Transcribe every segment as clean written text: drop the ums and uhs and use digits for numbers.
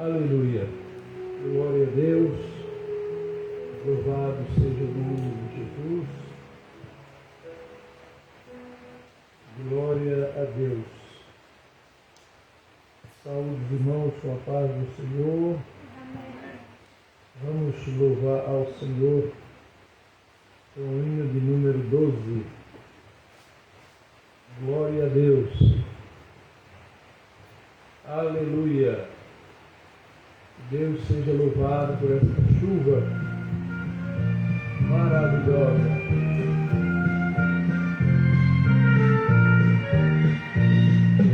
Aleluia. Glória a Deus. Louvado seja o nome de Jesus. Glória a Deus. Saúde, irmãos, com a paz do Senhor. Vamos louvar ao Senhor com o hino de número 12. Glória a Deus. Aleluia. Deus seja louvado por essa chuva maravilhosa.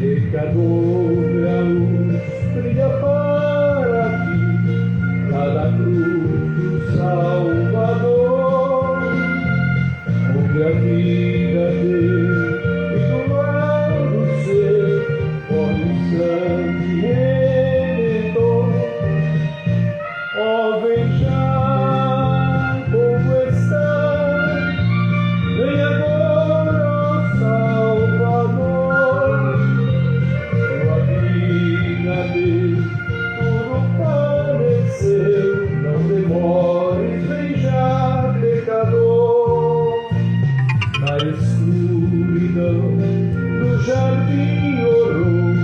Pecador, a luz brilha para ti, lá da cruz do Salvador, onde a vida dele e do lado seu corre o sangue redentor. Ó, vem já como está, vem agora, ó Salvador. Tua vida dele tudo pareceu, não demores, vem já, pecador. Na escuridão do jardim orou,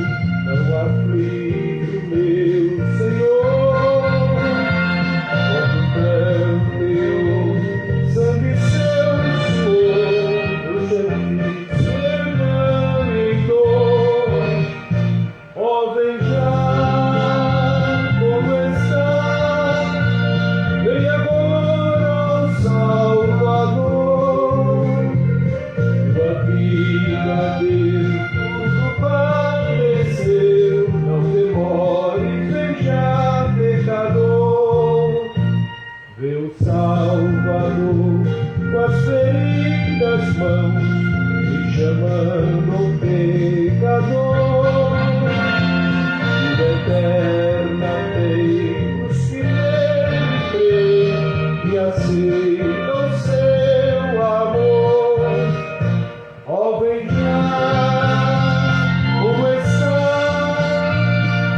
não aflige o meu Senhor. Quando teu sangue seu suou, o serviço em dor. Ó, vem já como está, vem agora, ó Salvador. Tua vida dele tudo pareceu, não demore, vem já, pecador. Vê o Salvador com as feridas mãos, me chamando o pecador. Vida eterna tem os que nele creem e aceitam seu amor. Ó, vem já como está,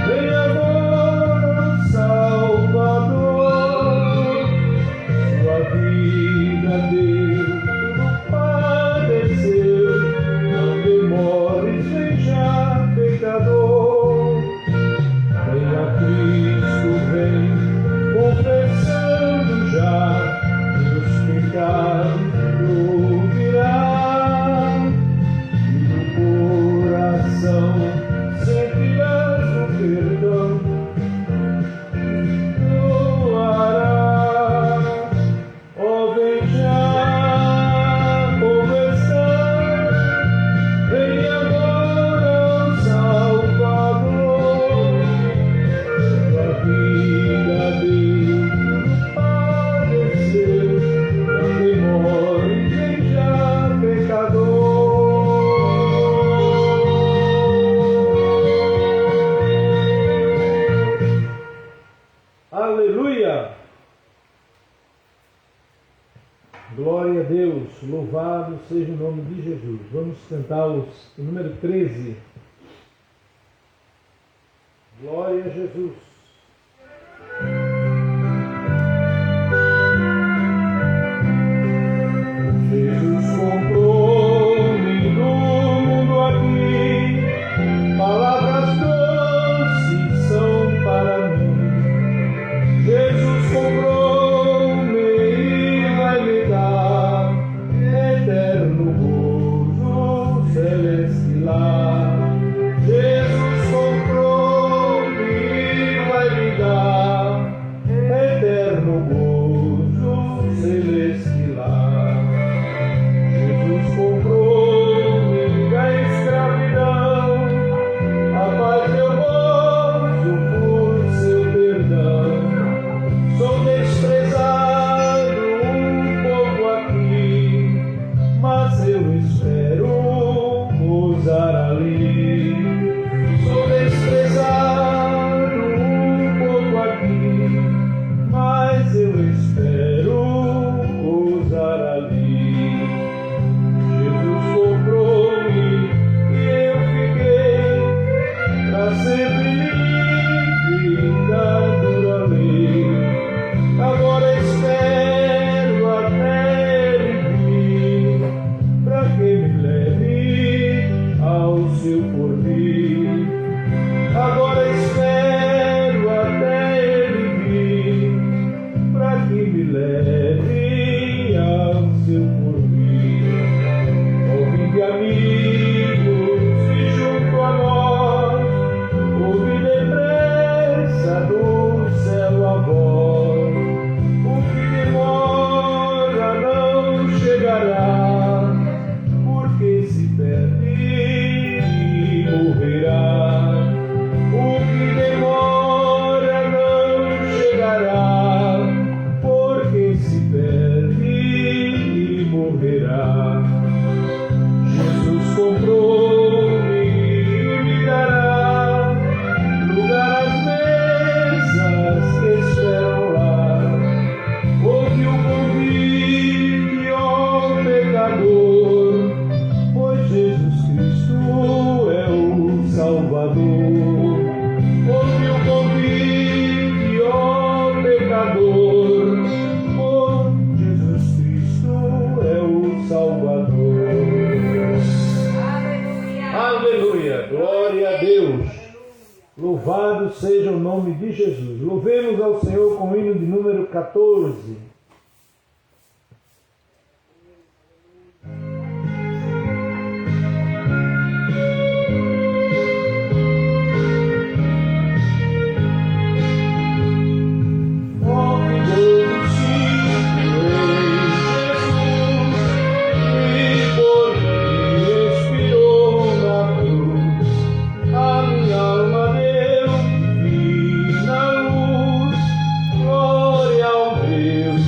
vem agora, Salvador. Sua vida deu tudo padeceu, não demores, vem já, pecador. Vem a Cristo, vem confessando já, meus pecados ouvirá, e no coração sentirás o perdão, doará. Ó, vem já como está, vem agora, Salvador. Tua vida deu tudo padeceu, não demore, vem já, pecador. Aleluia! Glória a Deus, louvado seja o nome de Jesus. Vamos cantar o número 13. Glória a Jesus. Jesus comprou-me no mundo aqui, palavras doces são para mim. Jesus comprou-me e vai me dar eterno gozo celeste lá. Jesus comprou-me seu porvir. Agora espero até ele vir, para que me leve ao seu porvir. Ouve, amigos, e junto a nós, ouve depressa do céu a voz. O que demora não chegará, porque se perde e morrerá. O que demora não chegará, porque se perde e morrerá. Jesus comprou-me e me dará lugar às mesas que esperam lá. Ouve o convite, ó pecador, pois Jesus Cristo é o Salvador. Ouve o convite, ó pecador, pois Jesus Cristo é o Salvador. Aleluia, glória a Deus. Louvado seja o nome de Jesus. Louvemos ao Senhor com o hino de número 14. Glória ao meu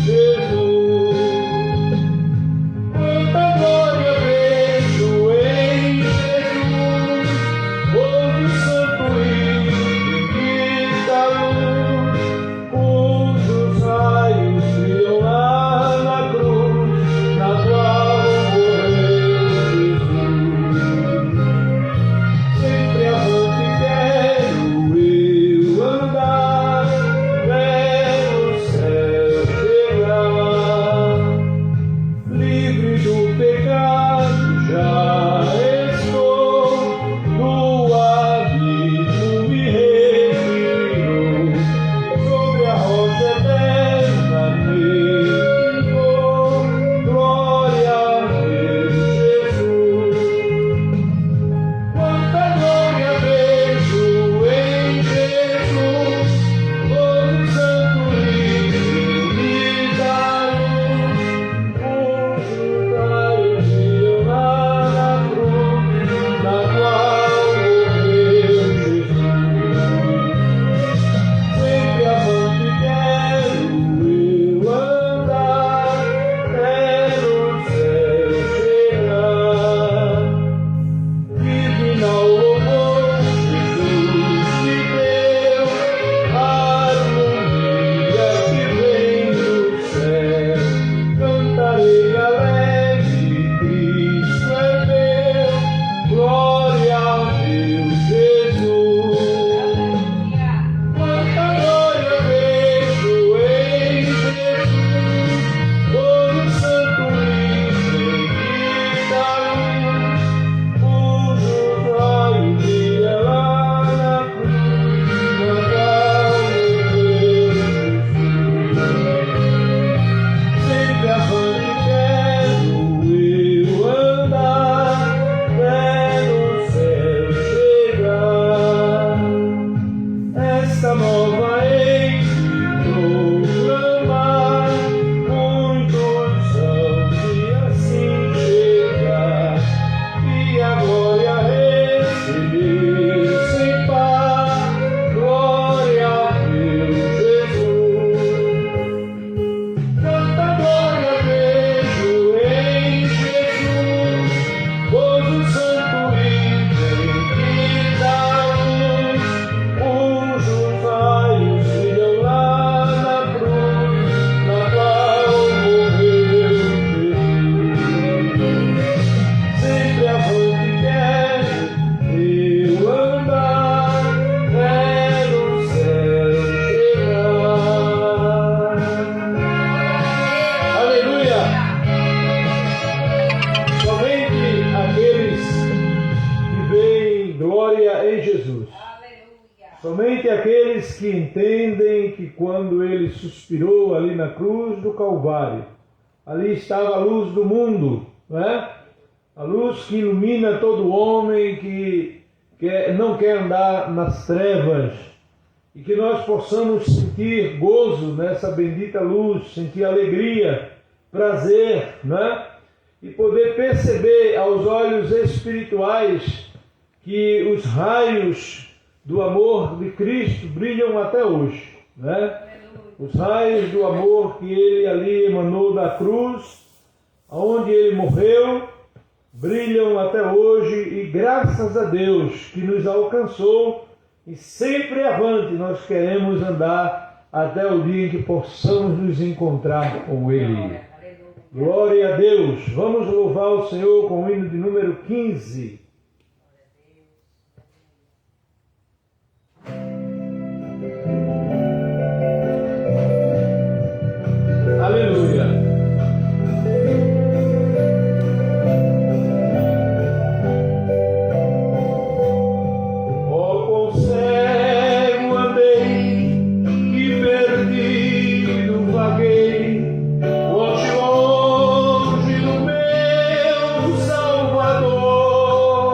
em Jesus. Somente aqueles que entendem que quando ele suspirou ali na cruz do Calvário, ali estava a luz do mundo, né? A luz que ilumina todo homem que não quer andar nas trevas, e que nós possamos sentir gozo nessa bendita luz, sentir alegria, prazer, né? E poder perceber aos olhos espirituais que os raios do amor de Cristo brilham até hoje, né? Os raios do amor que ele ali emanou da cruz, onde ele morreu, brilham até hoje, e graças a Deus que nos alcançou, e sempre avante nós queremos andar até o dia em que possamos nos encontrar com ele. Glória a Deus! Vamos louvar o Senhor com o hino de número 15. Aleluia! Oh, quão cego andei e perdido vaguei, longe, longe do meu Salvador.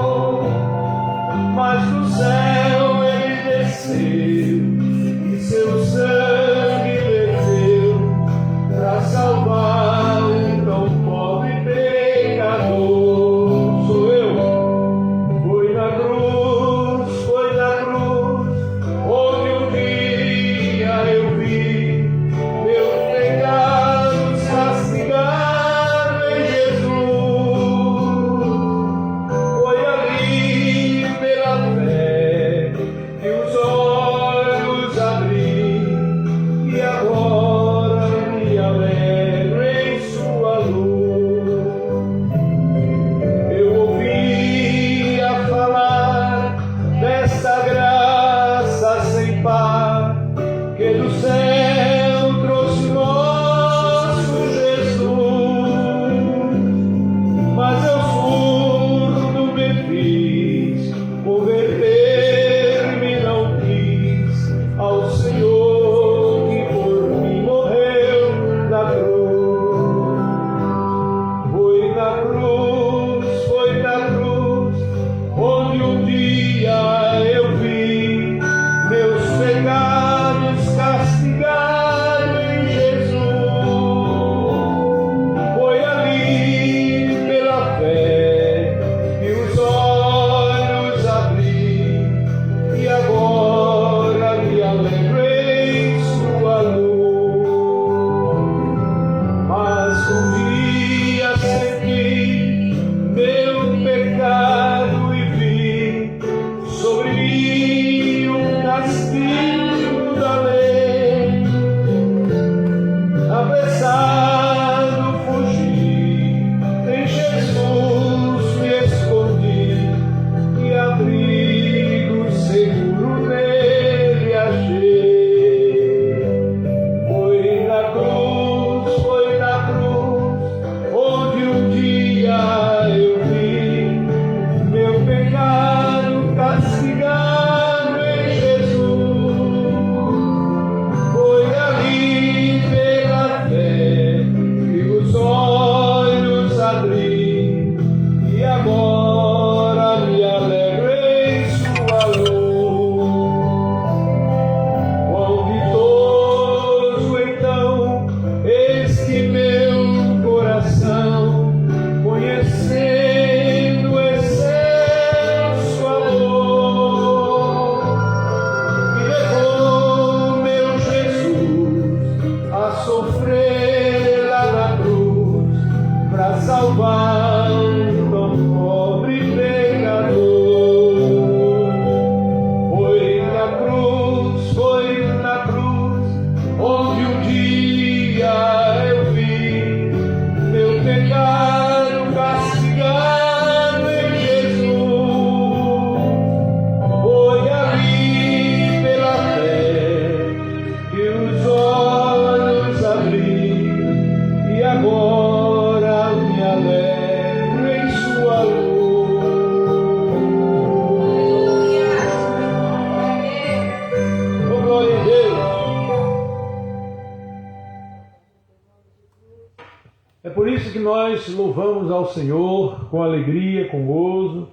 isso que nós louvamos ao Senhor com alegria, com gozo,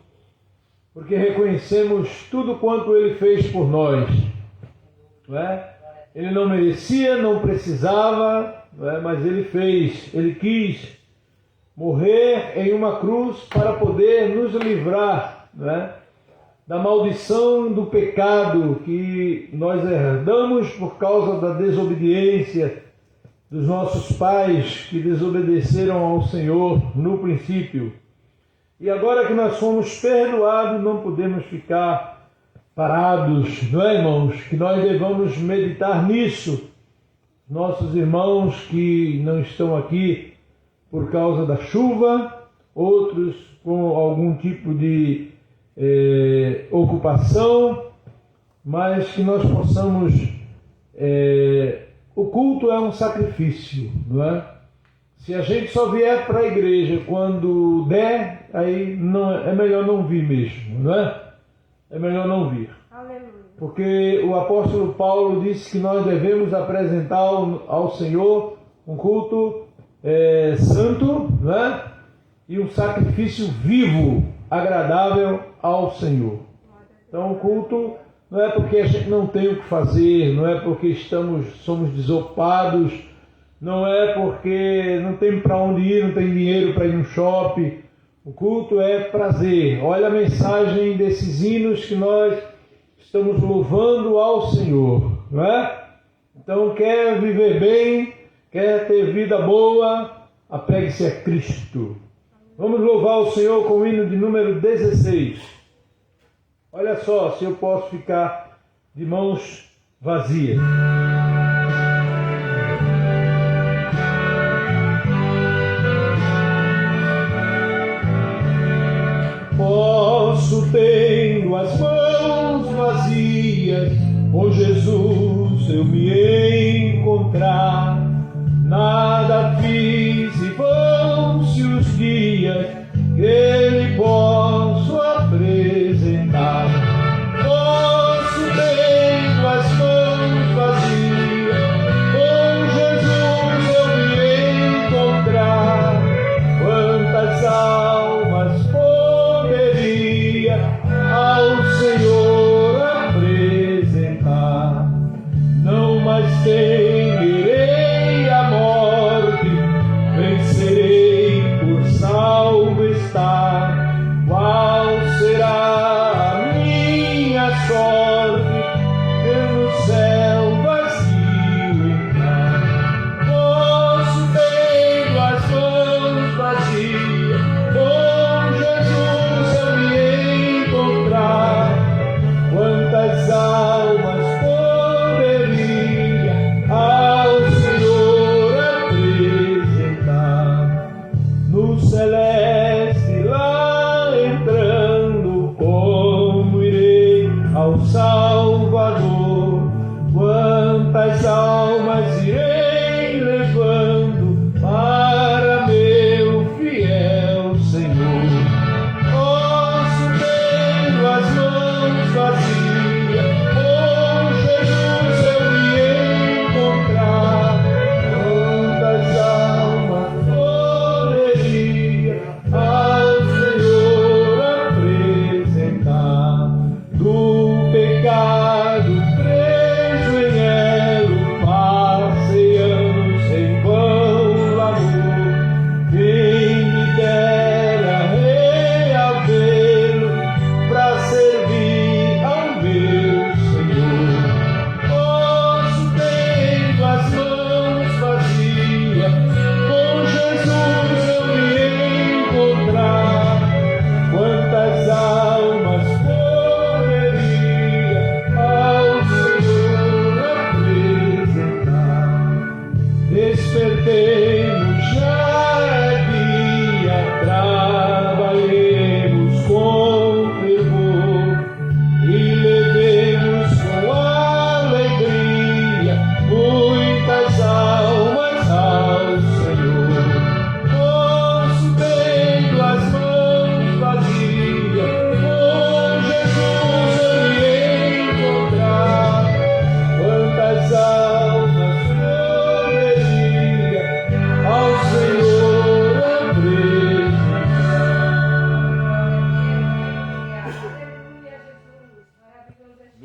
porque reconhecemos tudo quanto Ele fez por nós. Não é? Ele não merecia, não precisava, não é? Mas Ele fez, Ele quis morrer em uma cruz para poder nos livrar, não é? Da maldição do pecado que nós herdamos por causa da desobediência dos nossos pais que desobedeceram ao Senhor no princípio. E agora que nós fomos perdoados, não podemos ficar parados, não é, irmãos? Que nós devamos meditar nisso. Nossos irmãos que não estão aqui por causa da chuva, outros com algum tipo de ocupação, mas que nós possamos... o culto é um sacrifício, não é? Se a gente só vier para a igreja quando der, aí não, é melhor não vir mesmo, não é? É melhor não vir. Aleluia. Porque o apóstolo Paulo disse que nós devemos apresentar ao Senhor um culto santo, não é? E um sacrifício vivo, agradável ao Senhor. Então o culto não é porque a gente não tem o que fazer, não é porque somos desocupados, não é porque não tem para onde ir, não tem dinheiro para ir no shopping. O culto é prazer. Olha a mensagem desses hinos que nós estamos louvando ao Senhor, não é? Então, quer viver bem, quer ter vida boa, apegue-se a Cristo. Vamos louvar o Senhor com o hino de número 16. Olha só se eu posso ficar de mãos vazias. Posso, tendo as mãos vazias, com Jesus eu me encontrar. Nada fiz e vão-se os dias que Ele posso apresentar. Posso, tendo as mãos vazias, com Jesus eu me encontrar. Quantas almas poderia ao Senhor apresentar? Não mais temerei a morte, vencerei por salvo estar. Qual será a minha sorte, ter no céu vazio entrar? Posso, tendo as mãos vazias, com Jesus eu me encontrar. Quantas almas poderia ao Senhor apresentar? No celeste lá entrando, como irei ao Salvador? Quantas almas irei levando para meu fiel Senhor? Posso, tendo as mãos vazias, com Jesus eu me encontrar. Quantas almas poderia ao Senhor apresentar? Do pecado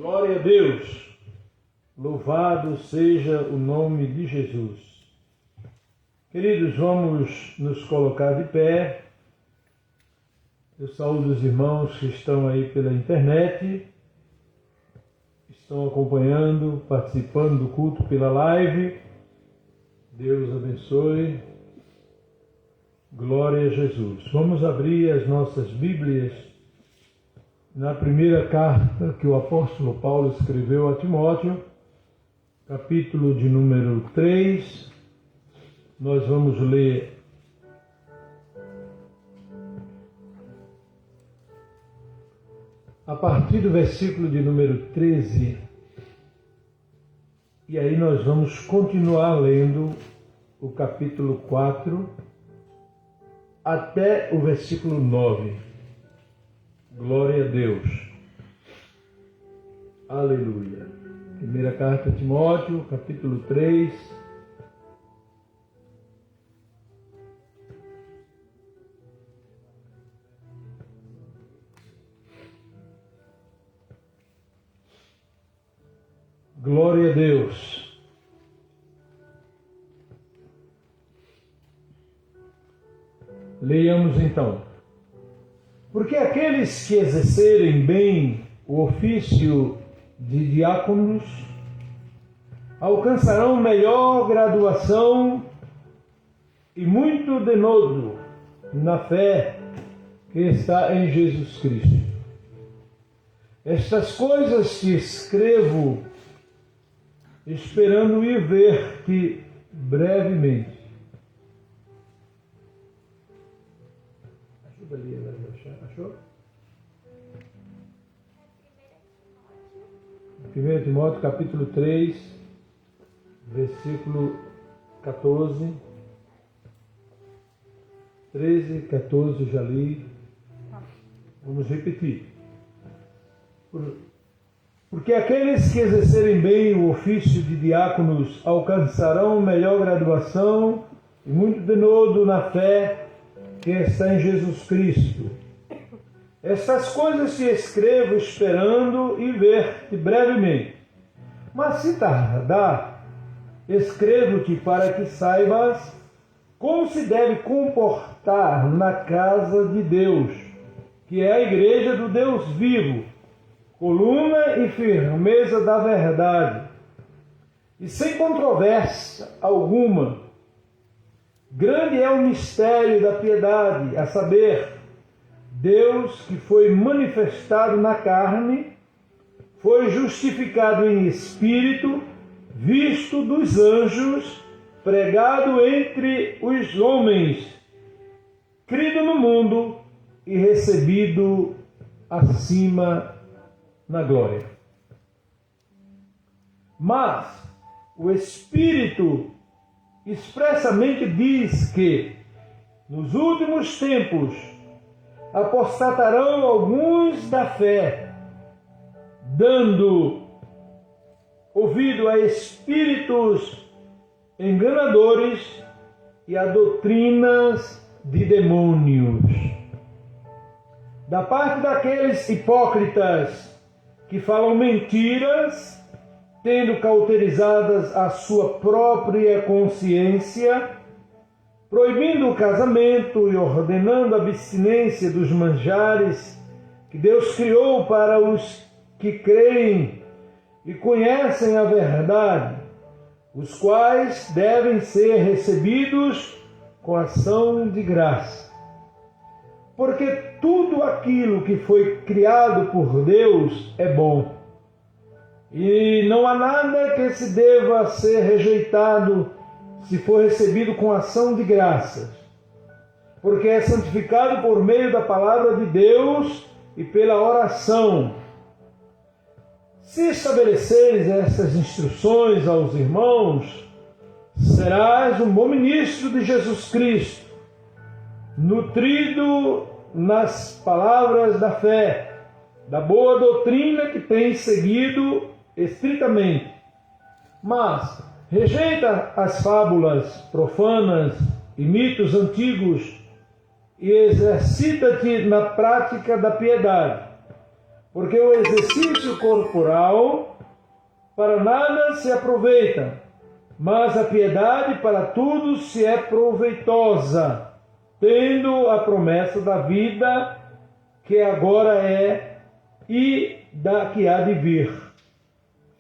Glória a Deus. Louvado seja o nome de Jesus. Queridos, vamos nos colocar de pé. Eu saúdo os irmãos que estão aí pela internet, estão acompanhando, participando do culto pela live. Deus abençoe. Glória a Jesus. Vamos abrir as nossas Bíblias na primeira carta que o apóstolo Paulo escreveu a Timóteo, capítulo de número 3. Nós vamos ler a partir do versículo de número 13, e aí nós vamos continuar lendo o capítulo 4 até o versículo 9. Glória a Deus. Aleluia. Primeira carta a Timóteo, capítulo 3. Glória a Deus. Leiamos então. Porque aqueles que exercerem bem o ofício de diáconos alcançarão melhor graduação e muito denodo na fé que está em Jesus Cristo. Estas coisas te escrevo, esperando ir ver-te brevemente. Ajuda ali, achou? 1 Timóteo, capítulo 3, versículo 14. 13, 14, já li. Vamos repetir. Porque aqueles que exercerem bem o ofício de diáconos alcançarão melhor graduação e muito denodo na fé que está em Jesus Cristo. Estas coisas te escrevo esperando e ver-te brevemente. Mas se tardar, escrevo-te para que saibas como se deve comportar na casa de Deus, que é a igreja do Deus vivo, coluna e firmeza da verdade, e sem controvérsia alguma. Grande é o mistério da piedade, a saber, Deus que foi manifestado na carne, foi justificado em espírito, visto dos anjos, pregado entre os homens, crido no mundo e recebido acima na glória. Mas o Espírito expressamente diz que nos últimos tempos apostatarão alguns da fé, dando ouvido a espíritos enganadores e a doutrinas de demônios. Da parte daqueles hipócritas que falam mentiras, tendo cauterizadas a sua própria consciência, proibindo o casamento e ordenando a abstinência dos manjares que Deus criou para os que creem e conhecem a verdade, os quais devem ser recebidos com ação de graça. Porque tudo aquilo que foi criado por Deus é bom, e não há nada que se deva ser rejeitado se for recebido com ação de graças, porque é santificado por meio da palavra de Deus e pela oração. Se estabeleceres essas instruções aos irmãos, serás um bom ministro de Jesus Cristo, nutrido nas palavras da fé, da boa doutrina que tens seguido estritamente. Mas rejeita as fábulas profanas e mitos antigos e exercita-te na prática da piedade, porque o exercício corporal para nada se aproveita, mas a piedade para tudo se é proveitosa, tendo a promessa da vida que agora é e da que há de vir.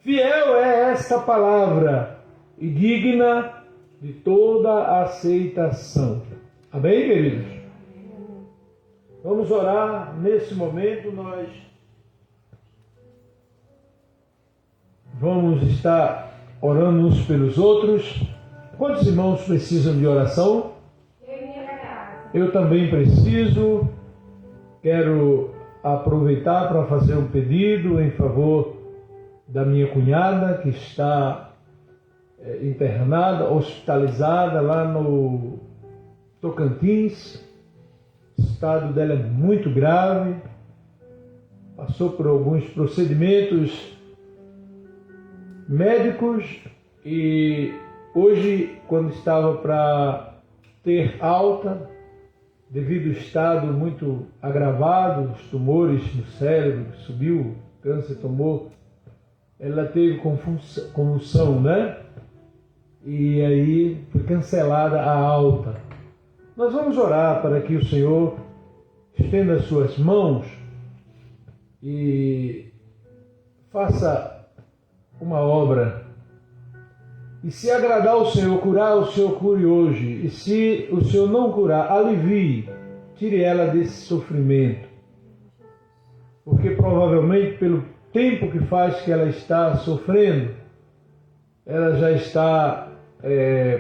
Fiel é esta palavra e digna de toda aceitação. Amém, queridos? Vamos orar nesse momento. Nós vamos estar orando uns pelos outros. Quantos irmãos precisam de oração? Eu também preciso. Quero aproveitar para fazer um pedido em favor da minha cunhada, que está internada, hospitalizada lá no Tocantins. O estado dela é muito grave, passou por alguns procedimentos médicos e hoje, quando estava para ter alta, devido ao estado muito agravado, os tumores no cérebro, subiu, o câncer tomou, ela teve convulsão, né? E aí foi cancelada a alta. Nós vamos orar para que o Senhor estenda as suas mãos e faça uma obra. E se agradar o Senhor curar, o Senhor cure hoje. E se o Senhor não curar, alivie, tire ela desse sofrimento. Porque provavelmente pelo tempo que faz que ela está sofrendo, ela já está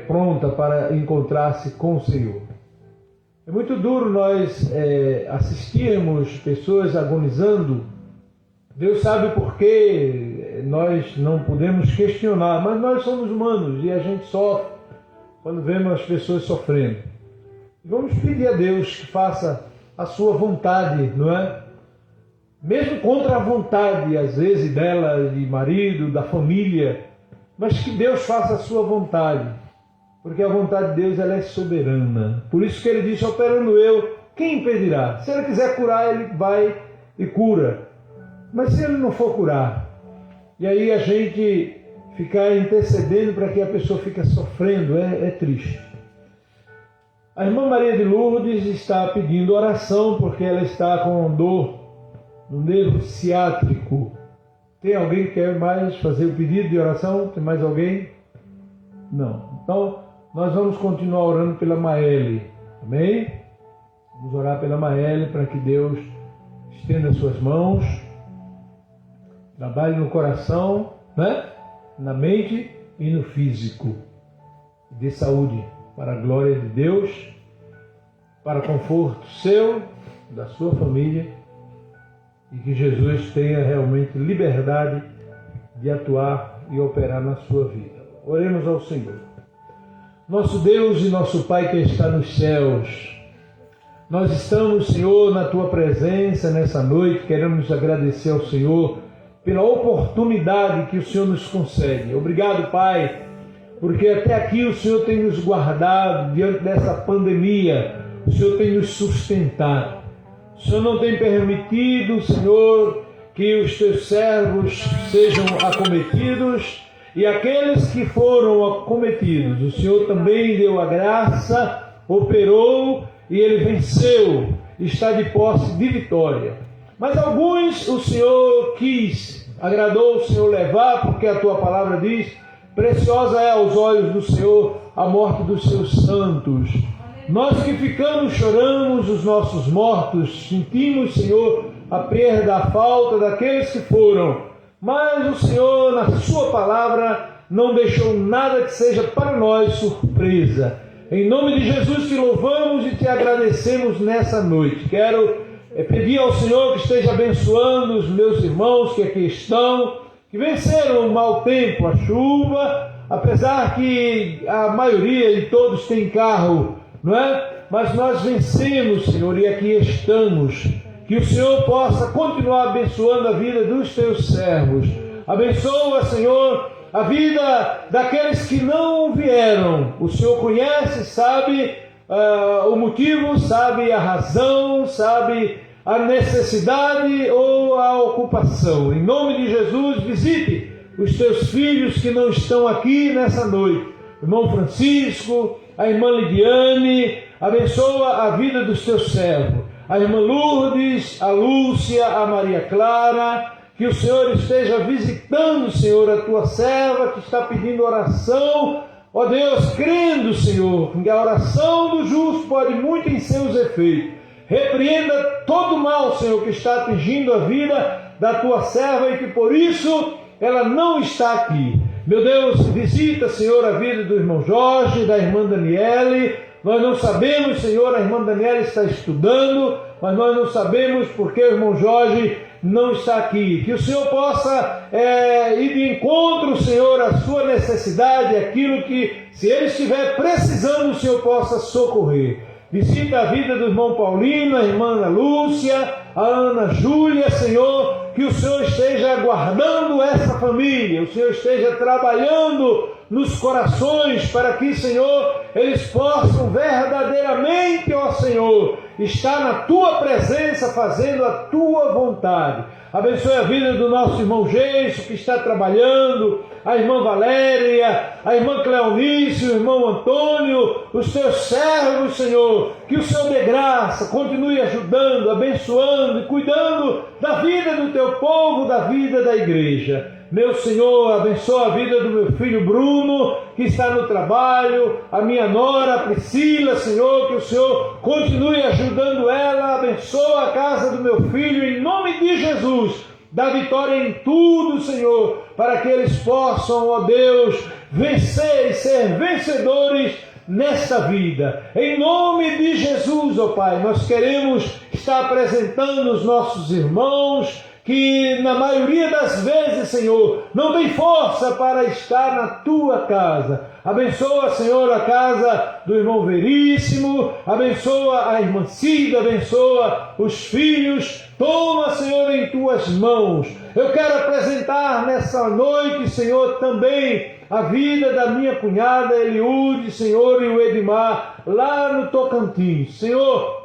pronta para encontrar-se com o Senhor. É muito duro nós assistirmos pessoas agonizando. Deus sabe por quê, nós não podemos questionar, mas nós somos humanos e a gente sofre quando vemos as pessoas sofrendo. Vamos pedir a Deus que faça a sua vontade, não é? Mesmo contra a vontade, às vezes, dela, de marido, da família, mas que Deus faça a sua vontade, porque a vontade de Deus ela é soberana. Por isso que ele disse, operando eu, quem impedirá? Se ele quiser curar, ele vai e cura. Mas se ele não for curar, e aí a gente ficar intercedendo para que a pessoa fique sofrendo, é triste. A irmã Maria de Lourdes está pedindo oração porque ela está com dor no nervo ciático. Tem alguém que quer mais fazer o pedido de oração? Tem mais alguém? Não. Então, nós vamos continuar orando pela Maeli. Amém? Vamos orar pela Maeli para que Deus estenda as suas mãos, trabalhe no coração, né? Na mente e no físico. Dê saúde para a glória de Deus, para conforto seu, da sua família, e que Jesus tenha realmente liberdade de atuar e operar na sua vida. Oremos ao Senhor. Nosso Deus e nosso Pai que está nos céus, nós estamos, Senhor, na Tua presença nessa noite. Queremos agradecer ao Senhor pela oportunidade que o Senhor nos concede. Obrigado, Pai, porque até aqui o Senhor tem nos guardado diante dessa pandemia. O Senhor tem nos sustentado. O Senhor não tem permitido, Senhor, que os Teus servos sejam acometidos, e aqueles que foram acometidos, o Senhor também deu a graça, operou, e ele venceu, está de posse de vitória. Mas alguns o Senhor quis, agradou o Senhor levar, porque a Tua palavra diz, preciosa é aos olhos do Senhor a morte dos seus santos. Nós que ficamos, choramos os nossos mortos, sentimos, Senhor, a perda, a falta daqueles que foram. Mas o Senhor, na Sua palavra, não deixou nada que seja para nós surpresa. Em nome de Jesus te louvamos e te agradecemos nessa noite. Quero pedir ao Senhor que esteja abençoando os meus irmãos que aqui estão, que venceram o mau tempo, a chuva, apesar que a maioria e todos têm carro, não é? Mas nós vencemos, Senhor, e aqui estamos. Que o Senhor possa continuar abençoando a vida dos Teus servos. Abençoa, Senhor, a vida daqueles que não vieram. O Senhor conhece, sabe o motivo, sabe a razão, sabe a necessidade ou a ocupação ocupação. Em nome de Jesus, visite os teus filhos que não estão aqui nessa noite. Irmão Francisco, a irmã Lidiane, abençoa a vida dos teus servos. A irmã Lourdes, a Lúcia, a Maria Clara, que o Senhor esteja visitando, Senhor, a tua serva que está pedindo oração. Ó Deus, crendo, Senhor, que a oração do justo pode muito em seus efeitos. Repreenda todo o mal, Senhor, que está atingindo a vida da tua serva e que por isso ela não está aqui. Meu Deus, visita, Senhor, a vida do irmão Jorge, da irmã Daniele. Nós não sabemos, Senhor, a irmã Daniele está estudando, mas nós não sabemos porque o irmão Jorge não está aqui. Que o Senhor possa ir de encontro, Senhor, à sua necessidade, aquilo que, se ele estiver precisando, o Senhor possa socorrer. Visita a vida do irmão Paulino, a irmã Ana Lúcia, a Ana Júlia, Senhor, que o Senhor esteja guardando essa família, o Senhor esteja trabalhando nos corações para que, Senhor, eles possam verdadeiramente, ó Senhor, estar na Tua presença, fazendo a Tua vontade. Abençoe a vida do nosso irmão Geiso, que está trabalhando, a irmã Valéria, a irmã Cleonice, o irmão Antônio, os teus servos, Senhor, que o Senhor dê graça, continue ajudando, abençoando e cuidando da vida do teu povo, da vida da igreja. Meu Senhor, abençoa a vida do meu filho Bruno, que está no trabalho, a minha nora Priscila, Senhor, que o Senhor continue ajudando ela, abençoa a casa do meu filho, em nome de Jesus, dá vitória em tudo, Senhor, para que eles possam, ó Deus, vencer e ser vencedores nesta vida. Em nome de Jesus, ó Pai, nós queremos estar apresentando os nossos irmãos, que na maioria das vezes, Senhor, não tem força para estar na Tua casa. Abençoa, Senhor, a casa do irmão Veríssimo, abençoa a irmã Cida, abençoa os filhos, toma, Senhor, em Tuas mãos. Eu quero apresentar nessa noite, Senhor, também a vida da minha cunhada Eliude, Senhor, e o Edmar, lá no Tocantins. Senhor,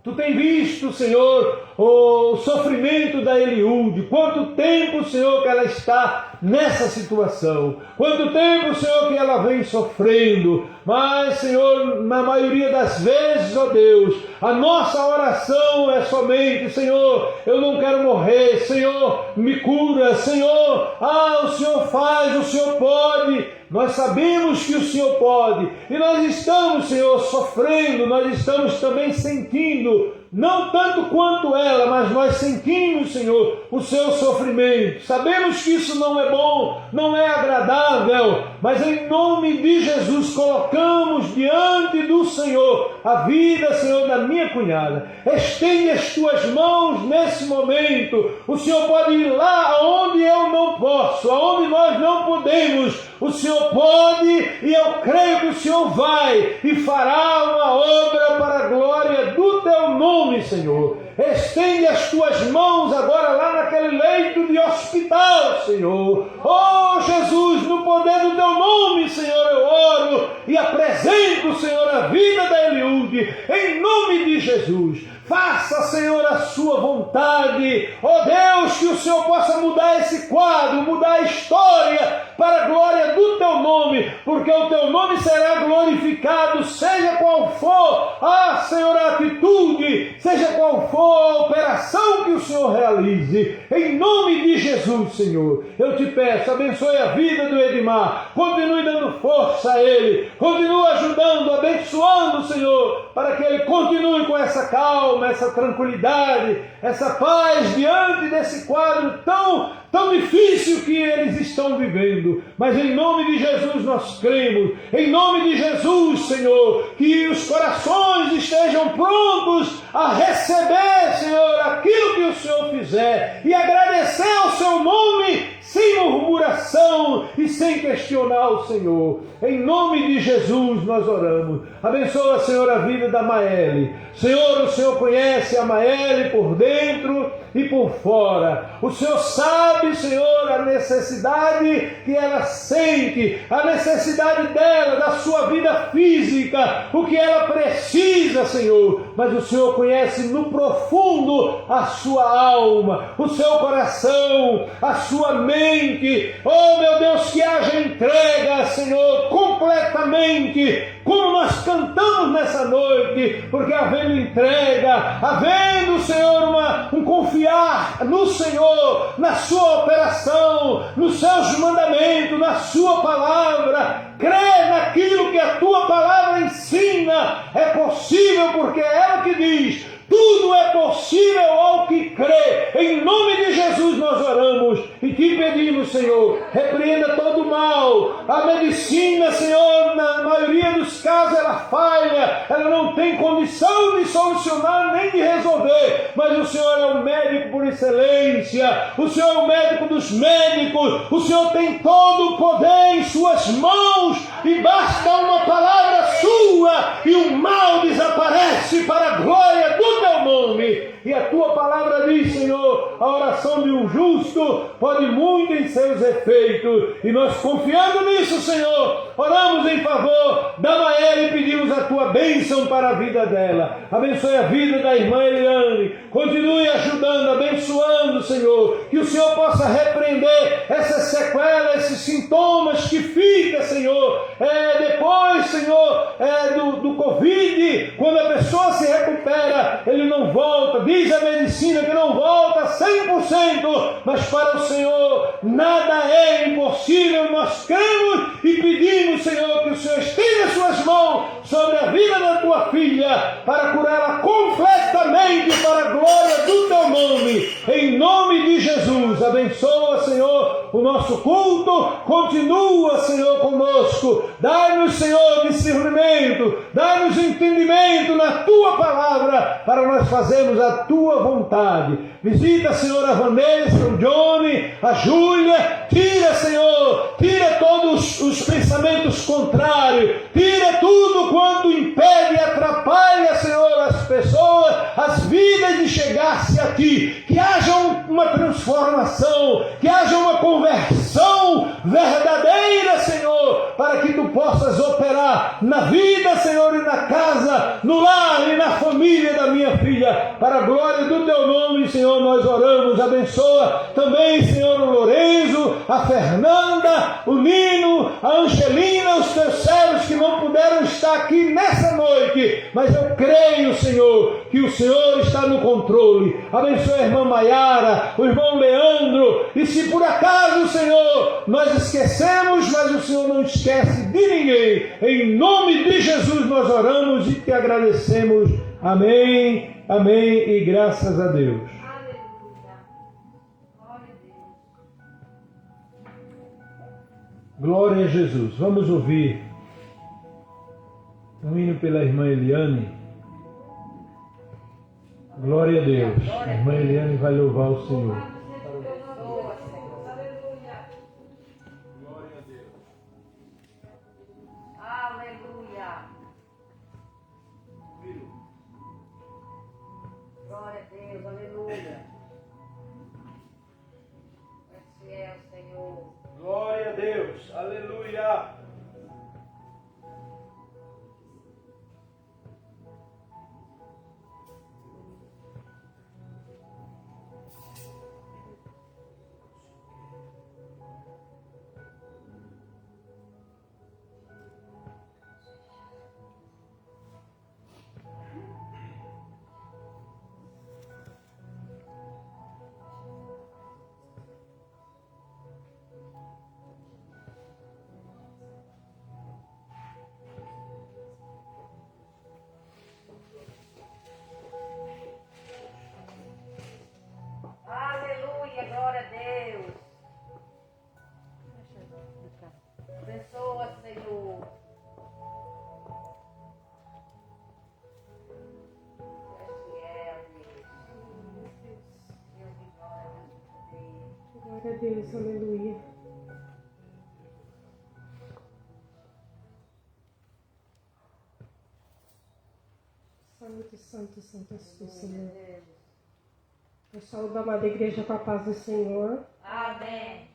Tu tem visto, Senhor, o sofrimento da Eliude. Quanto tempo, Senhor, que ela está nessa situação. Quanto tempo, Senhor, que ela vem sofrendo. Mas, Senhor, na maioria das vezes, ó Deus, a nossa oração é somente, Senhor, eu não quero morrer. Senhor, me cura. Senhor, o Senhor faz, o Senhor pode. Nós sabemos que o Senhor pode. E nós estamos, Senhor, sofrendo. Nós estamos também sentindo, não tanto quanto ela, mas nós sentimos, Senhor, o seu sofrimento. Sabemos que isso não é bom, não é agradável, mas em nome de Jesus colocamos diante do Senhor a vida, Senhor, da minha cunhada. Estende as Tuas mãos nesse momento. O Senhor pode ir lá aonde eu não posso, aonde nós não podemos. O Senhor pode, e eu creio que o Senhor vai e fará uma obra para a glória do Teu nome, Senhor. Estende as Tuas mãos agora lá naquele leito de hospital, Senhor. Oh, Jesus, no poder do Teu nome, Senhor, eu oro e apresento, Senhor, a vida da Eliude, em nome de Jesus. Faça, Senhor, a Sua vontade. Ó Deus, que o Senhor possa mudar esse quadro, mudar a história para a glória do Teu nome, porque o Teu nome será glorificado, seja qual for, Senhor, a atitude, seja qual for a operação que o Senhor realize. Em nome de Jesus, Senhor, eu te peço, abençoe a vida do Edmar, continue dando força a ele, continue ajudando, abençoando, Senhor, para que ele continue com essa calma, essa tranquilidade, essa paz diante desse quadro tão difícil que eles estão vivendo. Mas em nome de Jesus nós cremos, em nome de Jesus, Senhor, que os corações estejam prontos a receber, Senhor, aquilo que o Senhor fizer e agradecer ao Seu nome sem murmuração e sem questionar o Senhor. Em nome de Jesus nós oramos. Abençoa, Senhor, a vida da Maeli. Senhor, o Senhor conhece a Maeli por dentro e por fora. O Senhor sabe, Senhor, a necessidade que ela sente, a necessidade dela, da sua vida física, o que ela precisa, Senhor. Mas o Senhor conhece no profundo a sua alma, o seu coração, a sua mente. Oh, meu Deus, que haja entrega, Senhor, completamente, como nós cantamos nessa noite, porque havendo entrega, havendo, Senhor, um confiar no Senhor, na sua operação, nos seus mandamentos, na sua palavra, crer naquilo que a tua palavra ensina, é possível, porque é ela que diz: tudo é possível ao que crê. Em nome de Jesus nós oramos e te pedimos, Senhor, repreenda todo o mal. A medicina, Senhor, na maioria dos casos ela falha, ela não tem condição de solucionar nem de resolver, mas o Senhor é o médico por excelência, o Senhor é o médico dos médicos, o Senhor tem todo o poder em suas mãos e basta uma palavra sua e o mal desaparece para a glória do teu nome. E a tua palavra diz, Senhor, a oração de um justo pode muito em seus efeitos. E nós, confiando nisso, Senhor, oramos em favor da Maeli e pedimos a tua bênção para a vida dela. Abençoe a vida da irmã Eliane. Continue ajudando, abençoando, Senhor. Que o Senhor possa repreender essas sequelas, esses sintomas que ficam, Senhor, depois, Senhor, do Covid. Quando a pessoa se recupera, ele não volta. Diz a medicina que não volta 100%, mas para o Senhor nada é impossível. Nós cremos e pedimos, Senhor, que o Senhor estenda suas mãos sobre a vida da tua filha para curá-la completamente para a glória do teu nome. Em nome de Jesus, abençoa, Senhor, o nosso culto. Continua, Senhor, conosco. Dá-nos, Senhor, discernimento, dá-nos entendimento na tua palavra para nós fazermos a tua vontade. Visita, Senhor, a Vanessa, o Johnny, a Júlia. Tira, Senhor, tira todos os pensamentos contrários. Tira tudo quanto impede e atrapalha, Senhor, as pessoas, as vidas de chegar-se a Ti. Que haja uma transformação, que haja uma conversão verdadeira, Senhor, para que Tu possas operar na vida, Senhor, e na casa, no lar e na família da minha filha. Para a glória do Teu nome, Senhor, nós oramos. Abençoa também, Senhor, o Lorenzo, a Fernanda, o Nino, a Angelina, os Teus servos que não puderam estar aqui nessa noite, mas eu creio, Senhor, que o Senhor está no controle. Abençoa a irmã Maiara, o irmão Leandro, e se por acaso, Senhor, nós esquecemos, mas o Senhor não esquece de ninguém. Em nome de Jesus nós oramos e te agradecemos. Amém, amém e graças a Deus. Glória a Jesus. Vamos ouvir um hino pela irmã Eliane. Glória a Deus. A irmã Eliane vai louvar o Senhor. Glória a Deus. Aleluia. Glória a Deus. Aleluia. Esse é o Senhor. Glória a Deus. Aleluia. Glória a Deus, aleluia. Santo, santo, santo és tu, Senhor. Eu saúdo a amada igreja com a paz do Senhor. Amém.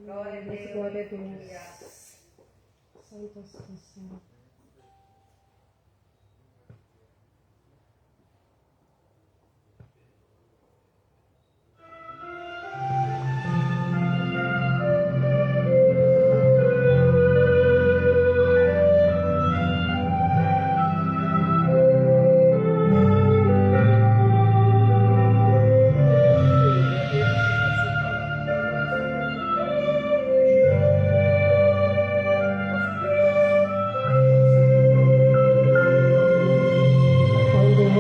Glória a Deus. Glória a Deus. Santo és tu, Senhor.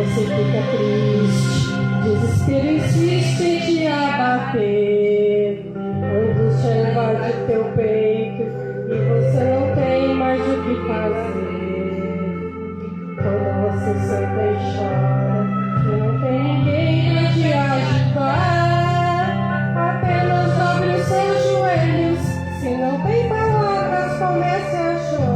Você fica triste, desespero insiste em te abater, angústia invade teu peito e você não tem mais o que fazer. Quando você senta e chora e não tem ninguém pra te ajudar, apenas dobre os seus joelhos, se não tem palavras comece a chorar.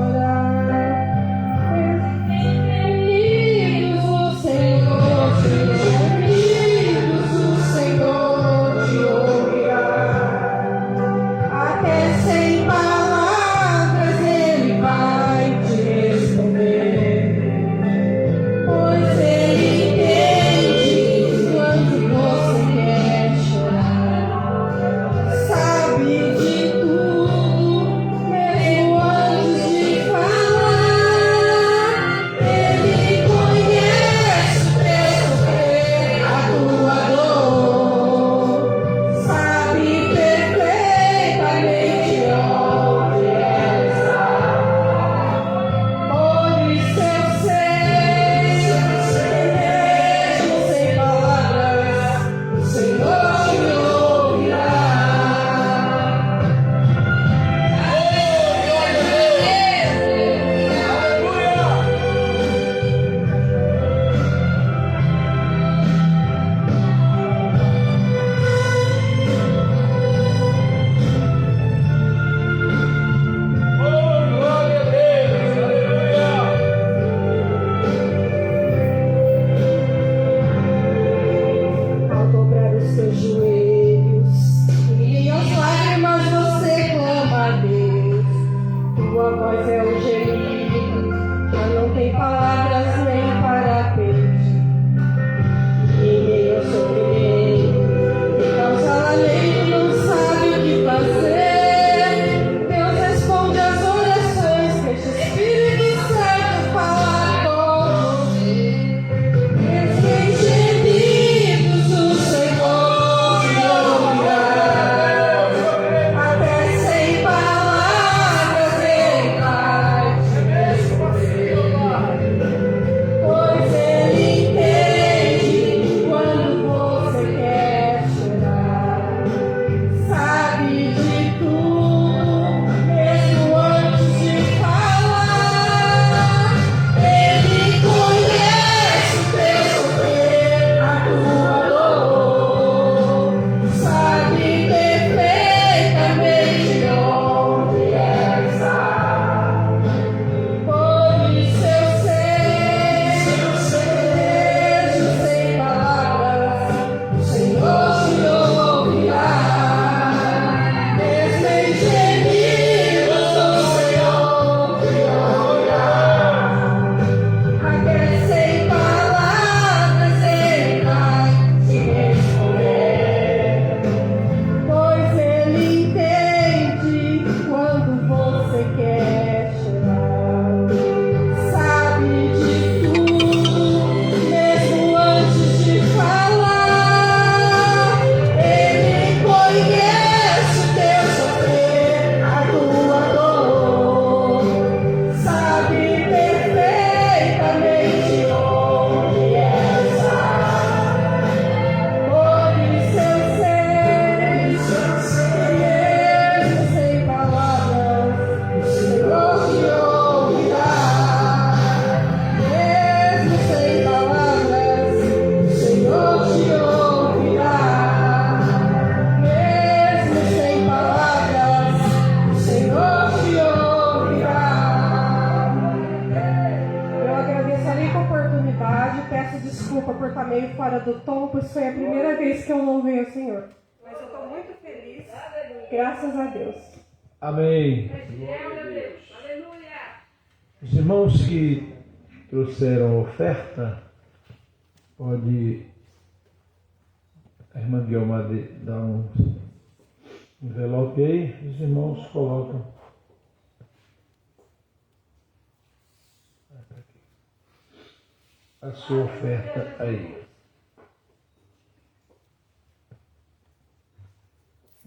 por estar meio fora do tom, pois foi a primeira vez que eu louvei o Senhor. Mas eu estou muito feliz, graças a Deus. Amém. Os irmãos que trouxeram oferta, pode a irmã Guilma dar um envelope aí, os irmãos colocam. A sua oferta aí.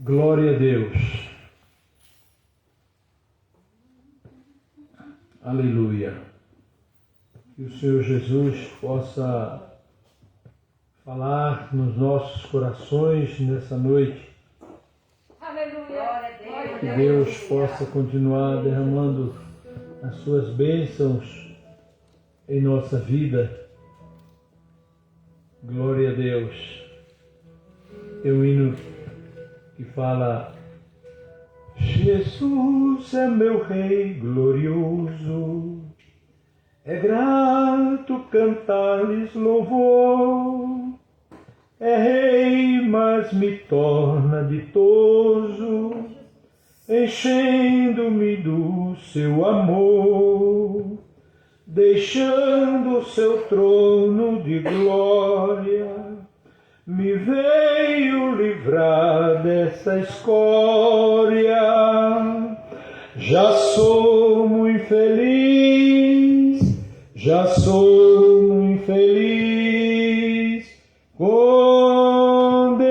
Glória a Deus. Aleluia. Que o Senhor Jesus possa falar nos nossos corações nessa noite. Aleluia. Que Deus possa continuar derramando as suas bênçãos em nossa vida. Glória a Deus. Tem um hino que fala: Jesus é meu Rei glorioso, é grato cantar-lhes louvor. É Rei, mas me torna ditoso, enchendo-me do seu amor. Deixando o seu trono de glória, me veio livrar dessa escória. Já sou muito infeliz, já sou muito infeliz com Deus.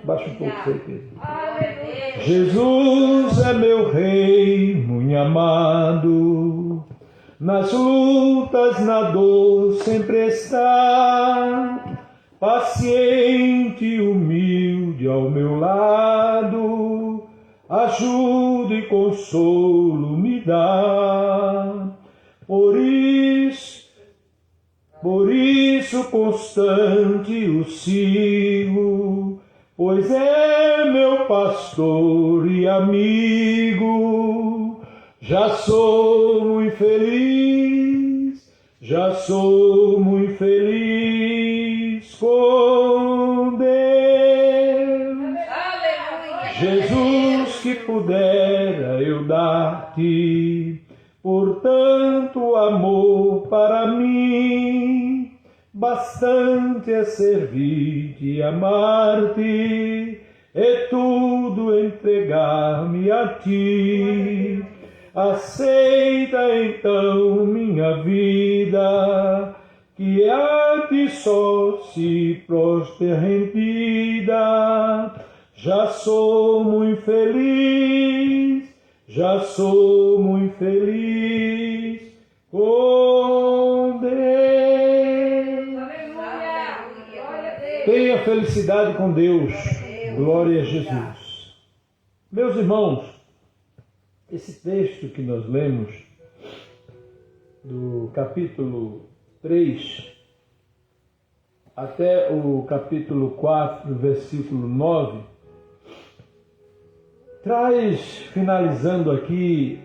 Baixa um pouco isso aí, Pedro. Jesus é meu Rei, muito amado. Nas lutas, na dor, sempre está, paciente e humilde ao meu lado, ajuda e consolo me dá. Por isso constante o sigo, pois é meu pastor e amigo. Já sou muito feliz, já sou muito feliz com Deus. Aleluia. Jesus, que pudera eu dar-te por tanto amor para mim, bastante é servir-te e amar-te, é tudo entregar-me a ti. Aceita então minha vida, que a ti só se prostra rendida. Já sou muito feliz, já sou muito feliz com Deus. Aleluia. Tenha felicidade com Deus. Glória a Jesus. Meus irmãos, esse texto que nós lemos, do capítulo 3 até o capítulo 4, versículo 9, traz, finalizando aqui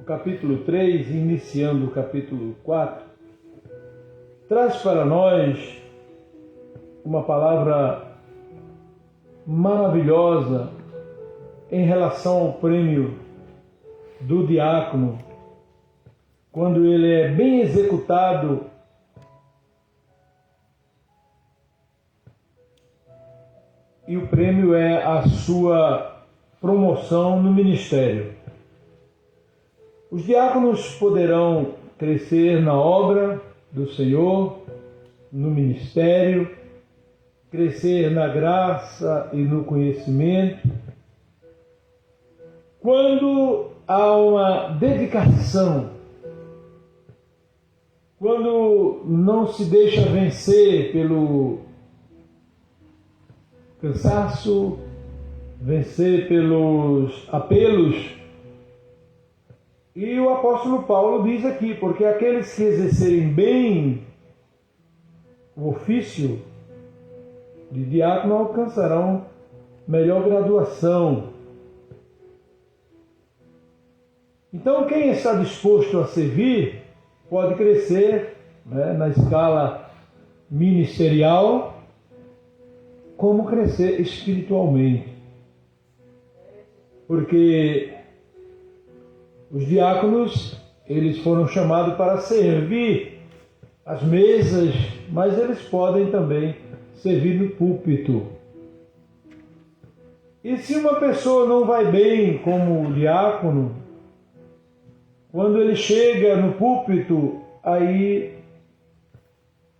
o capítulo 3, iniciando o capítulo 4, traz para nós uma palavra maravilhosa em relação ao prêmio do diácono, quando ele é bem executado e o prêmio é a sua promoção no ministério. Os diáconos poderão crescer na obra do Senhor, no ministério, crescer na graça e no conhecimento, quando há uma dedicação, quando não se deixa vencer pelo cansaço, vencer pelos apelos. E o apóstolo Paulo diz aqui, porque aqueles que exercerem bem o ofício de diácono alcançarão melhor graduação. Então, quem está disposto a servir pode crescer, né, na escala ministerial, como crescer espiritualmente. Porque os diáconos, eles foram chamados para servir as mesas, mas eles podem também servir no púlpito. E se uma pessoa não vai bem como diácono, quando ele chega no púlpito, aí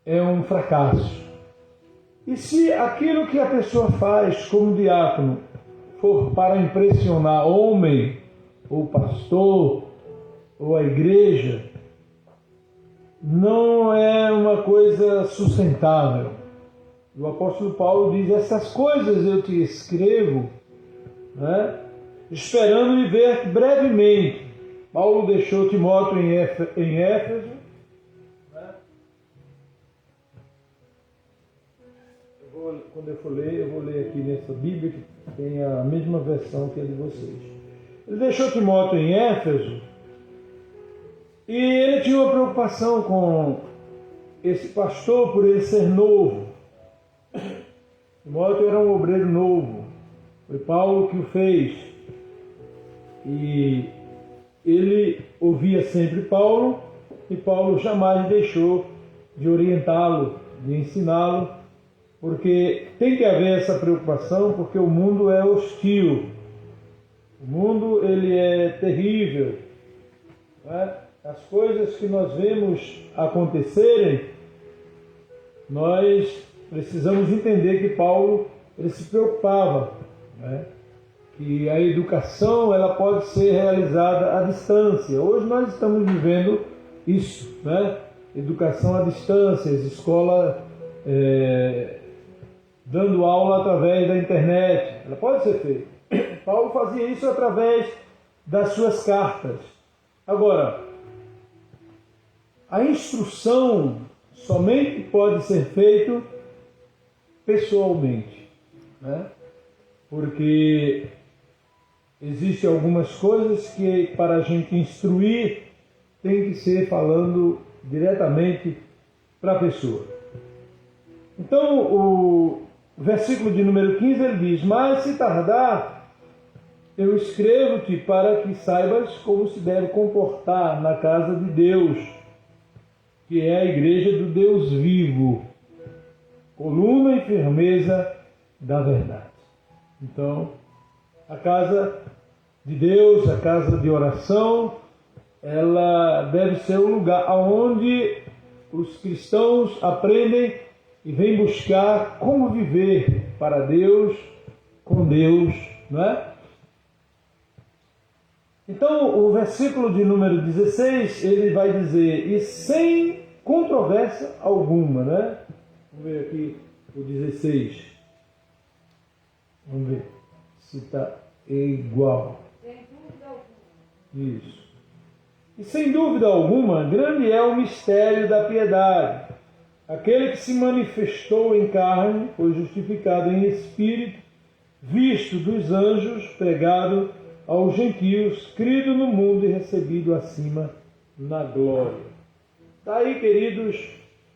é um fracasso. E se aquilo que a pessoa faz como diácono for para impressionar homem, ou pastor, ou a igreja, não é uma coisa sustentável. O apóstolo Paulo diz: essas coisas eu te escrevo, né, esperando me ver brevemente. Paulo deixou Timóteo em Éfeso. Quando eu for ler, eu vou ler aqui nessa Bíblia, que tem a mesma versão que a de vocês. Ele deixou Timóteo em Éfeso e ele tinha uma preocupação com esse pastor por ele ser novo. Timóteo era um obreiro novo. Foi Paulo que o fez. E ele ouvia sempre Paulo, e Paulo jamais deixou de orientá-lo, de ensiná-lo, porque tem que haver essa preocupação, porque o mundo é hostil. O mundo, ele é terrível. Né? As coisas que nós vemos acontecerem, nós precisamos entender que Paulo, ele se preocupava, né? Que a educação, ela pode ser realizada à distância. Hoje nós estamos vivendo isso, né? Educação à distância, as escolas dando aula através da internet. Ela pode ser feita. Paulo fazia isso através das suas cartas. Agora, a instrução somente pode ser feita pessoalmente, né? Porque existem algumas coisas que, para a gente instruir, tem que ser falando diretamente para a pessoa. Então, o versículo de número 15, ele diz: mas se tardar, eu escrevo-te para que saibas como se deve comportar na casa de Deus, que é a igreja do Deus vivo, coluna e firmeza da verdade. Então, a casa de Deus, a casa de oração, ela deve ser um lugar onde os cristãos aprendem e vêm buscar como viver para Deus, com Deus, não é? Então, o versículo de número 16, ele vai dizer: e sem controvérsia alguma, né? Vamos ver aqui o 16. Vamos ver se está igual. Sem dúvida alguma. Isso. E sem dúvida alguma, grande é o mistério da piedade. Aquele que se manifestou em carne foi justificado em espírito, visto dos anjos, pregado aos gentios, crido no mundo e recebido acima na glória. Daí, queridos,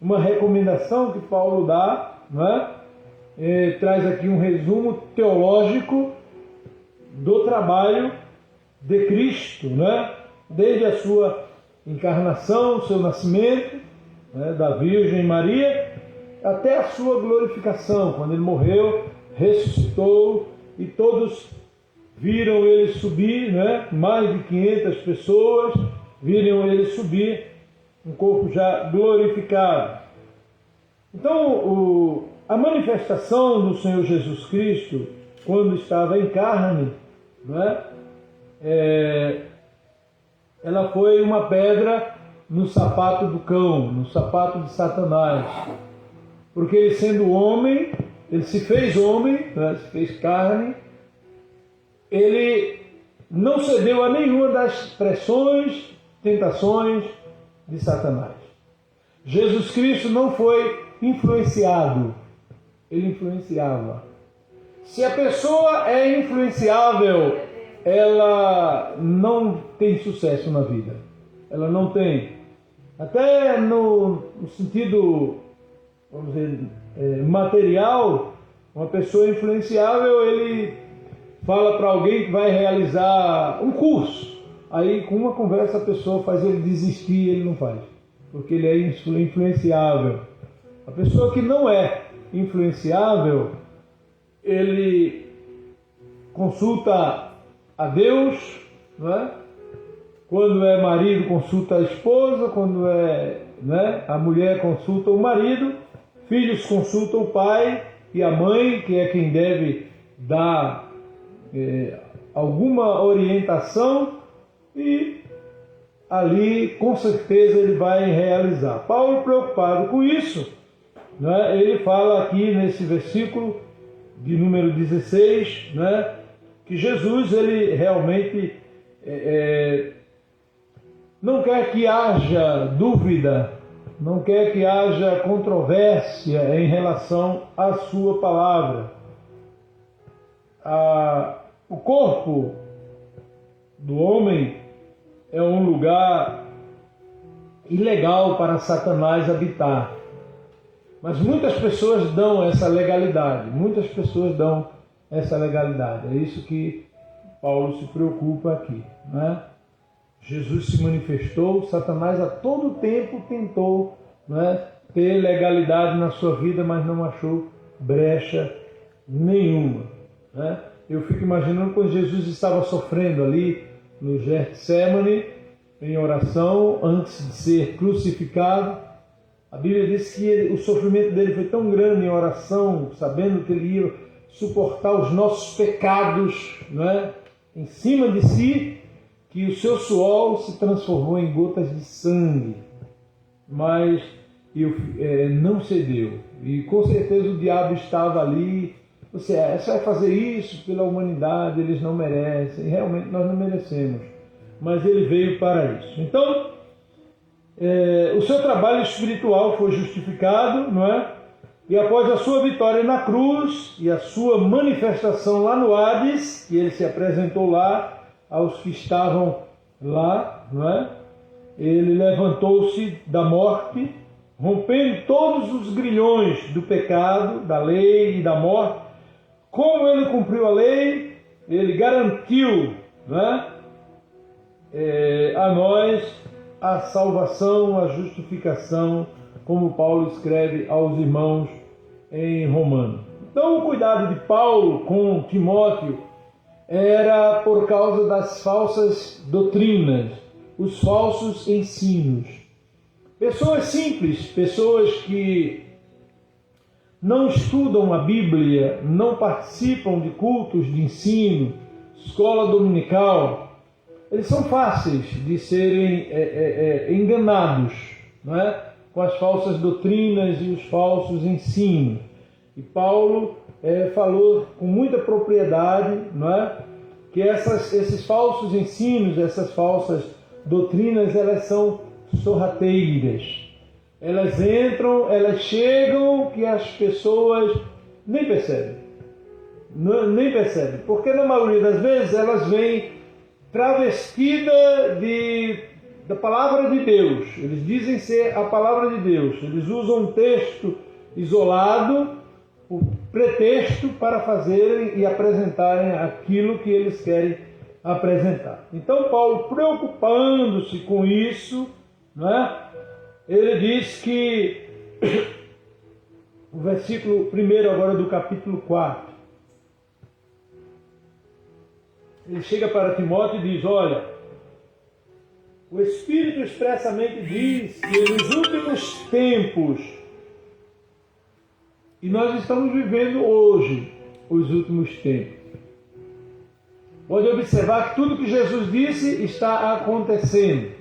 uma recomendação que Paulo dá, não é? Traz aqui um resumo teológico do trabalho de Cristo, né? Desde a sua encarnação, seu nascimento, né, da Virgem Maria, até a sua glorificação, quando ele morreu, ressuscitou e todos viram ele subir, né? Mais de 500 pessoas viram ele subir, um corpo já glorificado. Então, a manifestação do Senhor Jesus Cristo, quando estava em carne, né, ela foi uma pedra no sapato do cão, no sapato de Satanás. Porque ele, sendo homem, ele se fez homem, né, se fez carne, ele não cedeu a nenhuma das pressões, tentações de Satanás. Jesus Cristo não foi influenciado, ele influenciava. Se a pessoa é influenciável, ela não tem sucesso na vida. Ela não tem. Até no sentido, vamos dizer, material, uma pessoa influenciável, ele fala para alguém que vai realizar um curso. Aí, com uma conversa, a pessoa faz ele desistir e ele não faz, porque ele é influenciável. A pessoa que não é influenciável, ele consulta a Deus, não é? Quando é marido, consulta a esposa, quando é, né, a mulher consulta o marido, filhos consultam o pai e a mãe, que é quem deve dar alguma orientação, e ali com certeza ele vai realizar. Paulo, preocupado com isso, né, ele fala aqui nesse versículo de número 16, né, que Jesus, ele realmente não quer que haja dúvida, não quer que haja controvérsia em relação à sua palavra. O corpo do homem é um lugar ilegal para Satanás habitar. Mas muitas pessoas dão essa legalidade, É isso que Paulo se preocupa aqui, né? Jesus se manifestou, Satanás a todo tempo tentou, né, ter legalidade na sua vida, mas não achou brecha nenhuma, né? Eu fico imaginando quando Jesus estava sofrendo ali no Getsemane, em oração, antes de ser crucificado. A Bíblia diz que o sofrimento dele foi tão grande em oração, sabendo que ele ia suportar os nossos pecados, né, em cima de si, que o seu suor se transformou em gotas de sangue. Mas não cedeu. E com certeza o diabo estava ali. Você vai fazer isso pela humanidade, eles não merecem. Realmente nós não merecemos. Mas ele veio para isso. Então, o seu trabalho espiritual foi justificado, não é? E após a sua vitória na cruz e a sua manifestação lá no Hades, que ele se apresentou lá aos que estavam lá, não é? Ele levantou-se da morte, rompendo todos os grilhões do pecado, da lei e da morte. Como ele cumpriu a lei, ele garantiu, não é? A nós a salvação, a justificação, como Paulo escreve aos irmãos em Romanos. Então, o cuidado de Paulo com Timóteo era por causa das falsas doutrinas, os falsos ensinos. Pessoas simples, pessoas que não estudam a Bíblia, não participam de cultos de ensino, escola dominical, eles são fáceis de serem enganados, não é? Com as falsas doutrinas e os falsos ensinos. E Paulo falou com muita propriedade, não é? Que esses falsos ensinos, essas falsas doutrinas, elas são sorrateiras. Elas entram, elas chegam, que as pessoas nem percebem. Nem percebem. Porque na maioria das vezes elas vêm travestida da palavra de Deus. Eles dizem ser a palavra de Deus. Eles usam um texto isolado, o pretexto para fazerem e apresentarem aquilo que eles querem apresentar. Então Paulo, preocupando-se com isso, né, ele diz que o versículo 1 agora do capítulo 4, ele chega para Timóteo e diz: olha, o Espírito expressamente diz que nos últimos tempos, e nós estamos vivendo hoje os últimos tempos. Pode observar que tudo que Jesus disse está acontecendo.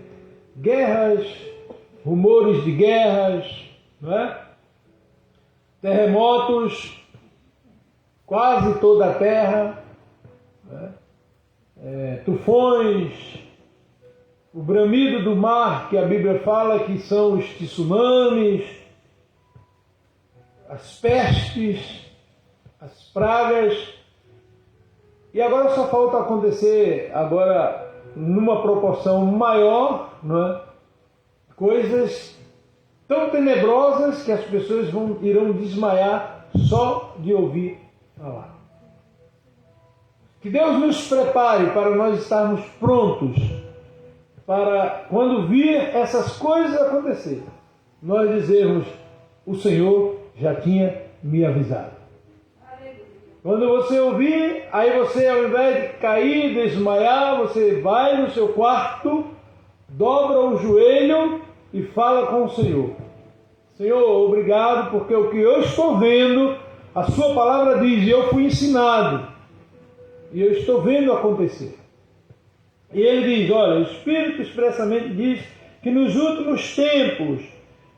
Guerras, rumores de guerras, não é? Terremotos, quase toda a terra, não é? Tufões, o bramido do mar, que a Bíblia fala que são os tsunamis, as pestes, as pragas. E agora só falta acontecer agora numa proporção maior, não é? coisas tão tenebrosas que as pessoas irão desmaiar só de ouvir falar. Que Deus nos prepare para nós estarmos prontos para, quando vir essas coisas acontecer, nós dizermos: o Senhor já tinha me avisado. Quando você ouvir, aí você, ao invés de cair, desmaiar, você vai no seu quarto, dobra o joelho e fala com o Senhor: Senhor, obrigado, porque o que eu estou vendo, a sua palavra diz, eu fui ensinado, e eu estou vendo acontecer. E ele diz: olha, o Espírito expressamente diz que nos últimos tempos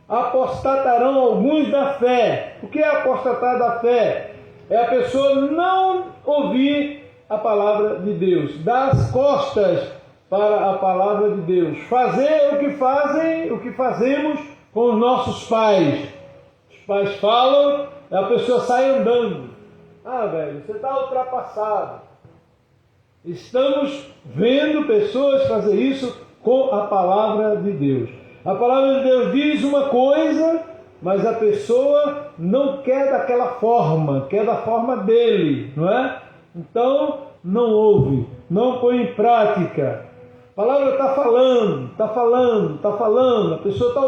apostatarão alguns da fé. O que é apostatar da fé? É a pessoa não ouvir a palavra de Deus, dar as costas para a palavra de Deus, fazer o que fazemos com os nossos pais. Os pais falam, a pessoa sai andando. Ah, velho, você está ultrapassado. Estamos vendo pessoas fazer isso com a palavra de Deus. A palavra de Deus diz uma coisa, mas a pessoa não quer daquela forma, quer da forma dele, não é? Então, não ouve, não põe em prática. A palavra está falando, a pessoa está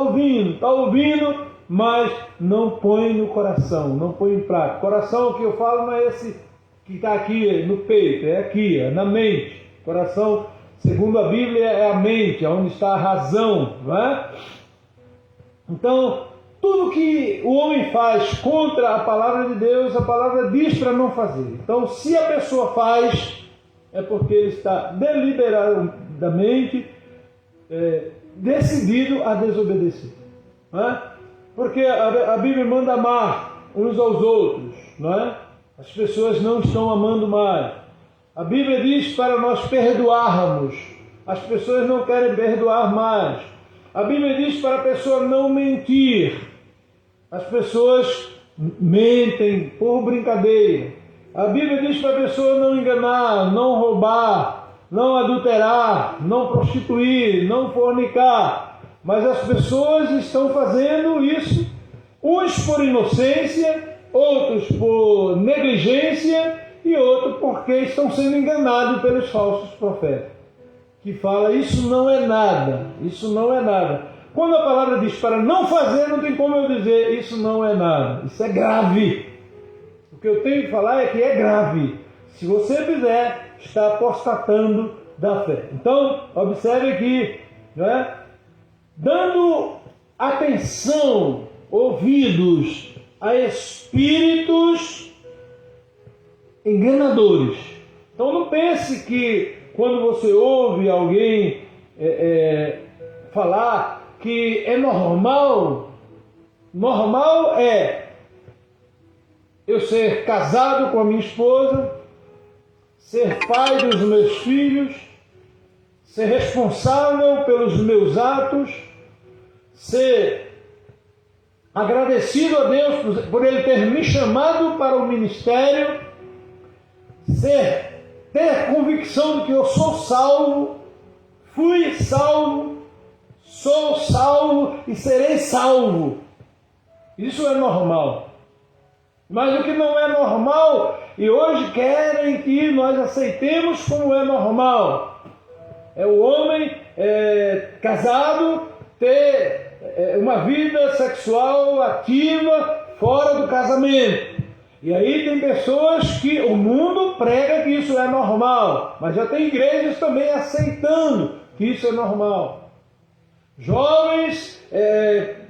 ouvindo, mas não põe no coração, não põe em prática. Coração, que eu falo, não é esse que está aqui no peito, é aqui, é na mente. Coração, segundo a Bíblia, é a mente, é onde está a razão, não é? Então, tudo que o homem faz contra a palavra de Deus, a palavra diz para não fazer. Então, se a pessoa faz, é porque ele está deliberadamente decidido a desobedecer. Não é? Porque a Bíblia manda amar uns aos outros, não é? As pessoas não estão amando mais. A Bíblia diz para nós perdoarmos. As pessoas não querem perdoar mais. A Bíblia diz para a pessoa não mentir. As pessoas mentem por brincadeira. A Bíblia diz para a pessoa não enganar, não roubar, não adulterar, não prostituir, não fornicar. Mas as pessoas estão fazendo isso, uns por inocência, outros por negligência e outros porque estão sendo enganados pelos falsos profetas. Que fala, isso não é nada, isso não é nada. Quando a palavra diz para não fazer, não tem como eu dizer, isso não é nada, isso é grave. O que eu tenho que falar é que é grave. Se você fizer, está apostatando da fé. Então, observe aqui, não é? Dando atenção, ouvidos a espíritos enganadores. Então não pense que quando você ouve alguém falar que é normal é eu ser casado com a minha esposa, ser pai dos meus filhos, ser responsável pelos meus atos, ser agradecido a Deus por Ele ter me chamado para o ministério, ter convicção de que eu sou salvo, fui salvo, sou salvo e serei salvo. Isso é normal. Mas o que não é normal, e hoje querem que nós aceitemos como é normal, é o homem casado ter uma vida sexual ativa fora do casamento. E aí tem pessoas que o mundo prega que isso é normal, mas já tem igrejas também aceitando que isso é normal. Jovens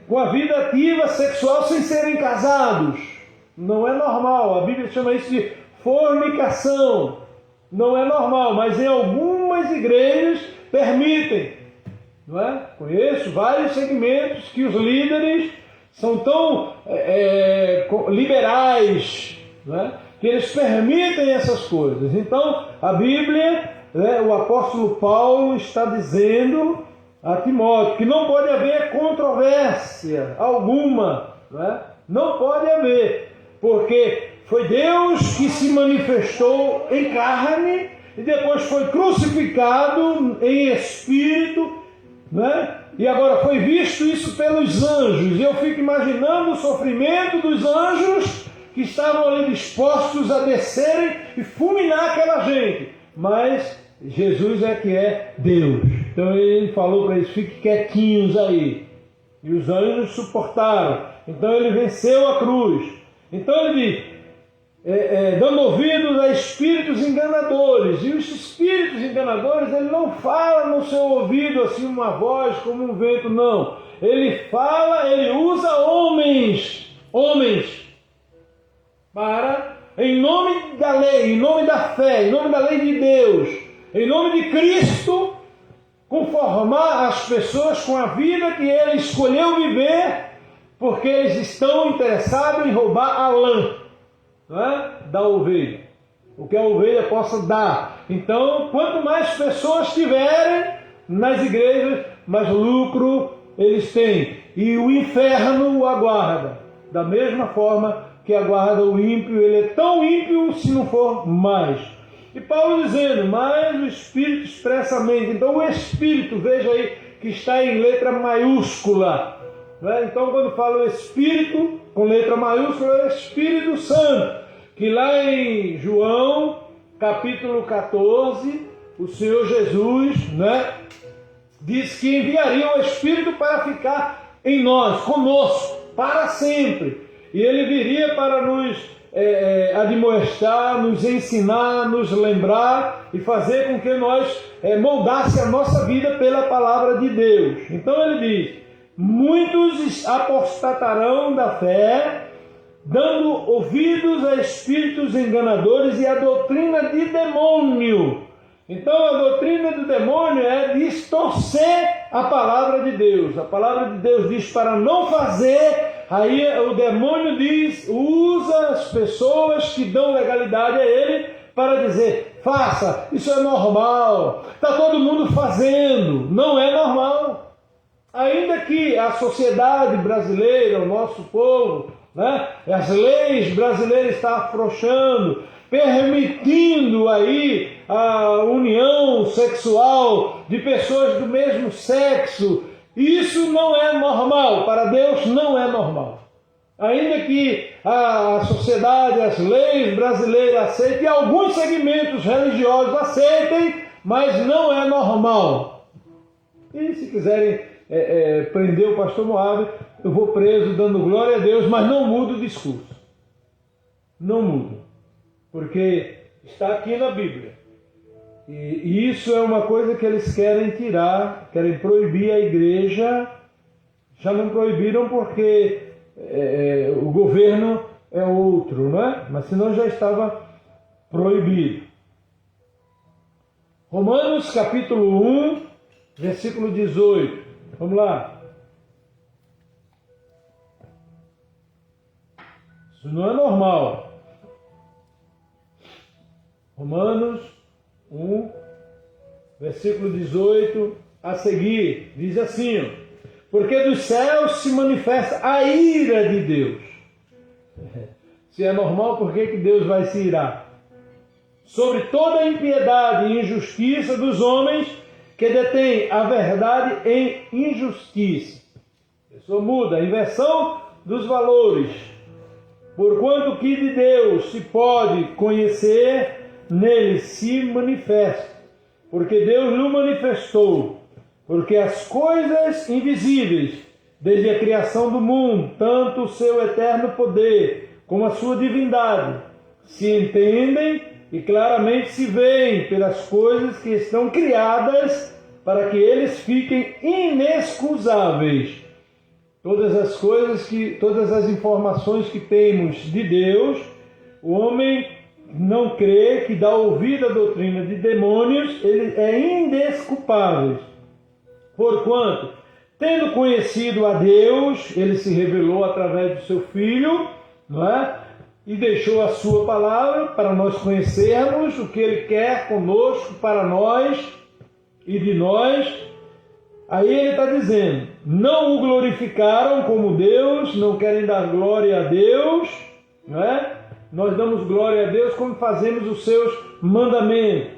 com a vida ativa sexual sem serem casados. Não é normal. A Bíblia chama isso de fornicação. Não é normal, mas em algumas igrejas permitem. Não é? Conheço vários segmentos que os líderes são tão liberais, não é? Que eles permitem essas coisas. Então, a Bíblia, o apóstolo Paulo está dizendo a Timóteo que não pode haver controvérsia alguma. Não é? Não pode haver, porque foi Deus que se manifestou em carne e depois foi crucificado em espírito, né? E agora foi visto isso pelos anjos. E eu fico imaginando o sofrimento dos anjos que estavam ali dispostos a descerem e fulminar aquela gente. Mas Jesus é que é Deus. Então ele falou para eles, fiquem quietinhos aí. E os anjos suportaram. Então ele venceu a cruz. Então ele diz, dando ouvidos a espíritos enganadores. E os espíritos enganadores, ele não fala no seu ouvido assim uma voz como um vento, não. Ele fala, ele usa homens, para, em nome da lei, em nome da fé, em nome da lei de Deus, em nome de Cristo, conformar as pessoas com a vida que ele escolheu viver, porque eles estão interessados em roubar a lã, não é? Da ovelha, o que a ovelha possa dar. Então, quanto mais pessoas tiverem nas igrejas, mais lucro eles têm. E o inferno o aguarda, da mesma forma que aguarda o ímpio. Ele é tão ímpio se não for mais. E Paulo dizendo, mas o Espírito expressamente. Então o Espírito, veja aí, que está em letra maiúscula. Né? Então quando fala o Espírito, com letra maiúscula, é o Espírito Santo. Que lá em João, capítulo 14, o Senhor Jesus, né, diz que enviaria o Espírito para ficar em nós, conosco, para sempre. E ele viria para nos admoestar, nos ensinar, nos lembrar e fazer com que nós moldasse a nossa vida pela palavra de Deus. Então ele diz, muitos apostatarão da fé, dando ouvidos a espíritos enganadores e a doutrina de demônio. Então a doutrina do demônio é distorcer a palavra de Deus. A palavra de Deus diz para não fazer. Aí o demônio diz, usa as pessoas que dão legalidade a ele para dizer, faça, isso é normal, está todo mundo fazendo, não é normal. Ainda que a sociedade brasileira, o nosso povo, né, as leis brasileiras estão afrouxando, permitindo aí a união sexual de pessoas do mesmo sexo. Isso não é normal, para Deus não é normal. Ainda que a sociedade, as leis brasileiras aceitem, e alguns segmentos religiosos aceitem, mas não é normal. E se quiserem prender o pastor Moab, eu vou preso dando glória a Deus, mas não mudo o discurso. Não mudo. Porque está aqui na Bíblia. E isso é uma coisa que eles querem tirar, querem proibir a igreja. Já não proibiram porque o governo é outro, não é? Mas senão já estava proibido. Romanos capítulo 1, versículo 18. Vamos lá. Isso não é normal. Romanos 1, versículo 18 a seguir, diz assim, porque dos céus se manifesta a ira de Deus. Se é normal, por que Deus vai se irar? Sobre toda a impiedade e injustiça dos homens que detêm a verdade em injustiça. A pessoa muda, a inversão dos valores. Porquanto que de Deus se pode conhecer, nele se manifesta, porque Deus lhe manifestou, porque as coisas invisíveis, desde a criação do mundo, tanto o seu eterno poder, como a sua divindade, se entendem e claramente se veem pelas coisas que estão criadas, para que eles fiquem inexcusáveis. Todas as coisas todas as informações que temos de Deus, o homem não crê, que dá ouvido à doutrina de demônios, ele é indesculpável. Porquanto, tendo conhecido a Deus, ele se revelou através do seu Filho, não é? E deixou a sua palavra para nós conhecermos o que ele quer conosco, para nós e de nós. Aí ele está dizendo, não o glorificaram como Deus, não querem dar glória a Deus, não é? Nós damos glória a Deus quando fazemos os seus mandamentos.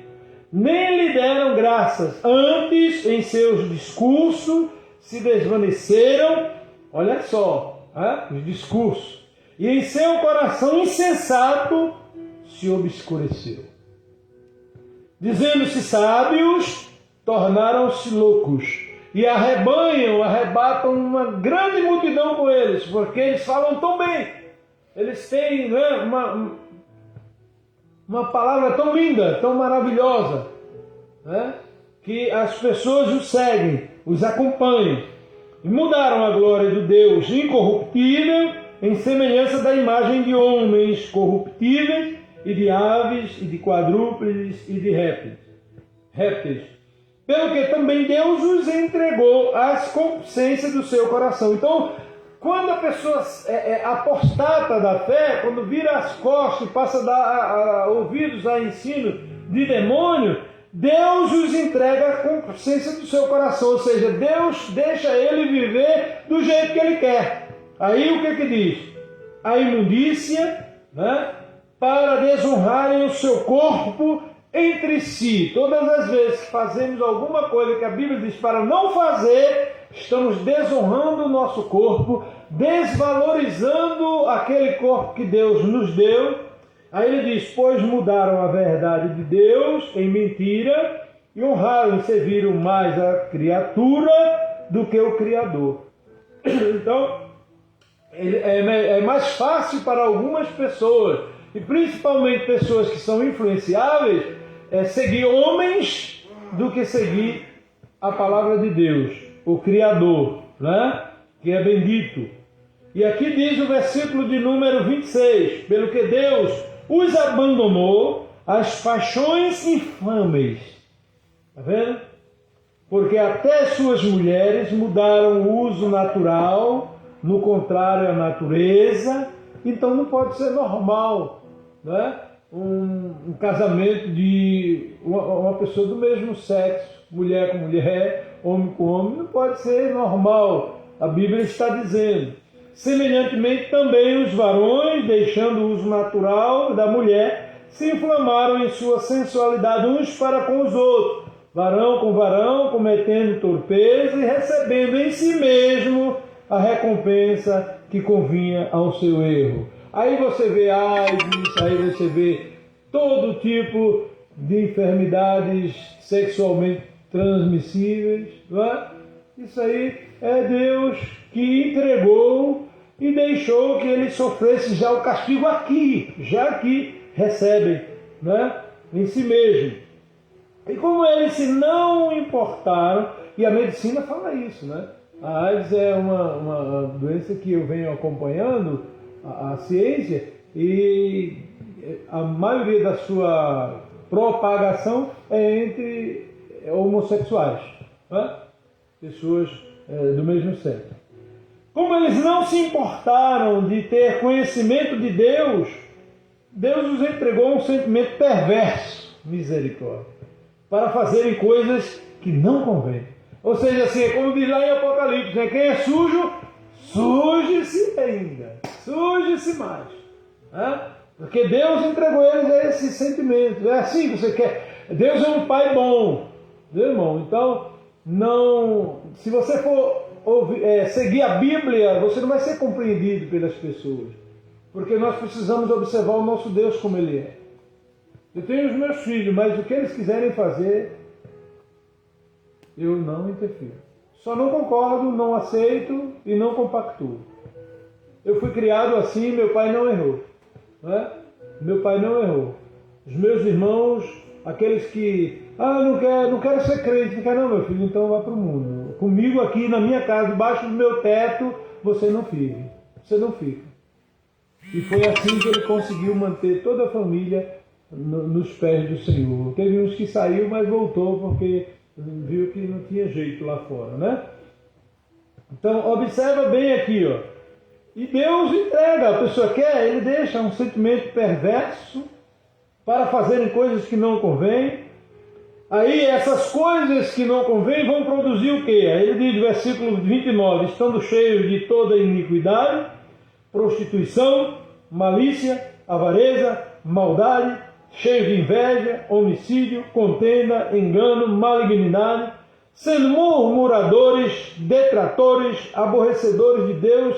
Nem lhe deram graças. Antes, em seus discursos, se desvaneceram, olha só, os discursos, e em seu coração insensato se obscureceu. Dizendo-se sábios, tornaram-se loucos, e arrebatam uma grande multidão com eles, porque eles falam tão bem, eles têm uma palavra tão linda, tão maravilhosa, que as pessoas os seguem, os acompanham, e mudaram a glória do Deus incorruptível em semelhança da imagem de homens corruptíveis e de aves e de quadrúpedes e de répteis. Pelo que também Deus os entregou às concupiscências do seu coração. Então, quando a pessoa apostata da fé, quando vira as costas e passa a dar ouvidos a ensino de demônio, Deus os entrega à concupiscência do seu coração. Ou seja, Deus deixa ele viver do jeito que ele quer. Aí o que diz? A imundícia, para desonrarem o seu corpo entre si. Todas as vezes que fazemos alguma coisa que a Bíblia diz para não fazer, estamos desonrando o nosso corpo, desvalorizando aquele corpo que Deus nos deu. Aí ele diz, pois mudaram a verdade de Deus em mentira e honraram e serviram mais a criatura do que o Criador. Então, é mais fácil para algumas pessoas, e principalmente pessoas que são influenciáveis, seguir homens do que seguir a palavra de Deus, o Criador, que é bendito. E aqui diz o versículo de número 26, pelo que Deus os abandonou às paixões infames. Está vendo? Porque até suas mulheres mudaram o uso natural, no contrário à natureza. Então não pode ser normal, um casamento de uma pessoa do mesmo sexo, mulher com mulher, homem com homem, não pode ser normal. A Bíblia está dizendo. Semelhantemente também os varões, deixando o uso natural da mulher, se inflamaram em sua sensualidade uns para com os outros, varão com varão, cometendo torpeza e recebendo em si mesmo a recompensa que convinha ao seu erro. Aí você vê AIDS, aí você vê todo tipo de enfermidades sexualmente transmissíveis, Isso aí é Deus que entregou e deixou que ele sofresse já o castigo aqui, já que recebem, em si mesmo. E como eles se não importaram, e a medicina fala isso, A AIDS é uma doença que eu venho acompanhando, a ciência, e a maioria da sua propagação é entre homossexuais, pessoas do mesmo sexo. Como eles não se importaram de ter conhecimento de Deus, Deus os entregou um sentimento perverso, misericórdia, para fazerem coisas que não convêm. Ou seja, assim, como diz lá em Apocalipse, quem é sujo, suje-se ainda, suje-se mais. Porque Deus entregou eles a esse sentimento. É assim que você quer. Deus é um pai bom, meu irmão. Então, se você for seguir a Bíblia, você não vai ser compreendido pelas pessoas, porque nós precisamos observar o nosso Deus como Ele é. Eu tenho os meus filhos, mas o que eles quiserem fazer, eu não interfiro. Só não concordo, não aceito e não compactuo. Eu fui criado assim, meu pai não errou. Meu pai não errou. Os meus irmãos, aqueles que não quero ser crente, não, meu filho, então vá para o mundo. Comigo aqui na minha casa, debaixo do meu teto, você não fica. Você não fica. E foi assim que ele conseguiu manter toda a família nos pés do Senhor. Teve uns que saiu, mas voltou porque viu que não tinha jeito lá fora, Então, observa bem aqui, E Deus entrega, a pessoa quer, Ele deixa um sentimento perverso para fazerem coisas que não convêm. Aí essas coisas que não convêm vão produzir o quê? Aí ele diz no versículo 29, estando cheios de toda iniquidade, prostituição, malícia, avareza, maldade, cheios de inveja, homicídio, contenda, engano, malignidade, sendo murmuradores, detratores, aborrecedores de Deus,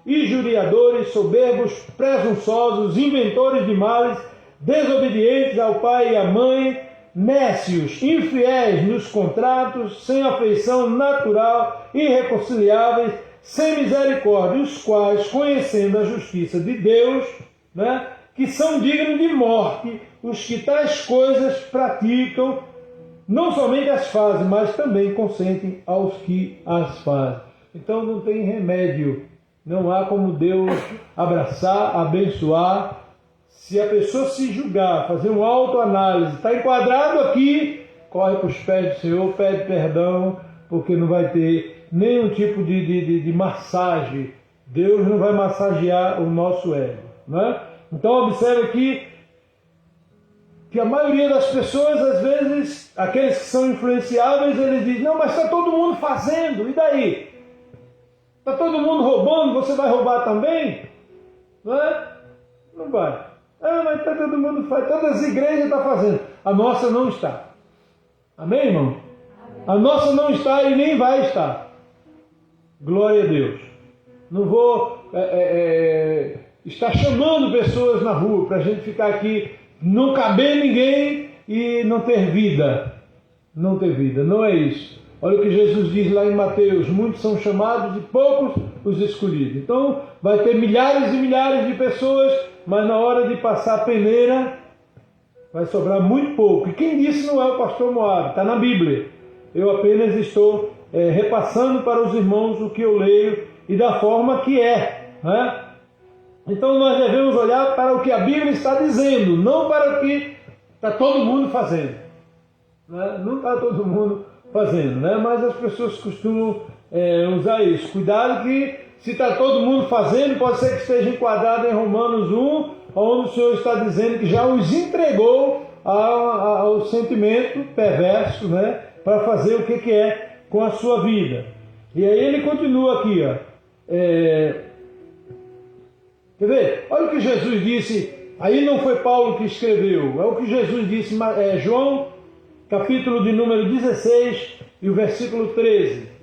injuriadores, soberbos, presunçosos, inventores de males, desobedientes ao pai e à mãe, nécios, infiéis nos contratos, sem afeição natural, irreconciliáveis, sem misericórdia, os quais, conhecendo a justiça de Deus, que são dignos de morte, os que tais coisas praticam, não somente as fazem, mas também consentem aos que as fazem. Então não tem remédio, não há como Deus abraçar, abençoar. Se a pessoa se julgar, fazer uma autoanálise, está enquadrado aqui, corre para os pés do Senhor, pede perdão, porque não vai ter nenhum tipo de massagem. Deus não vai massagear o nosso ego. Então observe aqui que a maioria das pessoas, às vezes, aqueles que são influenciáveis, eles dizem, não, mas está todo mundo fazendo, e daí? Está todo mundo roubando, você vai roubar também? Não vai. Mas está todo mundo fazendo, todas as igrejas estão fazendo. A nossa não está. Amém, irmão? Amém. A nossa não está e nem vai estar. Glória a Deus. Não vou estar chamando pessoas na rua para a gente ficar aqui, não caber ninguém e não ter vida. Não ter vida, não é isso. Olha o que Jesus diz lá em Mateus, muitos são chamados e poucos os escolhidos. Então vai ter milhares e milhares de pessoas, mas na hora de passar a peneira vai sobrar muito pouco. E quem disse não é o pastor Moab, está na Bíblia. Eu apenas estou repassando para os irmãos o que eu leio e da forma que é. Então nós devemos olhar para o que a Bíblia está dizendo, não para o que está todo mundo fazendo. Não está todo mundo fazendo, mas as pessoas costumam usar isso. Cuidado que se está todo mundo fazendo, pode ser que esteja enquadrado em Romanos 1, onde o Senhor está dizendo que já os entregou ao sentimento perverso, para fazer o que é com a sua vida. E aí ele continua aqui, quer ver? Olha o que Jesus disse, aí não foi Paulo que escreveu, é o que Jesus disse, João, capítulo de número 16 e o versículo 13.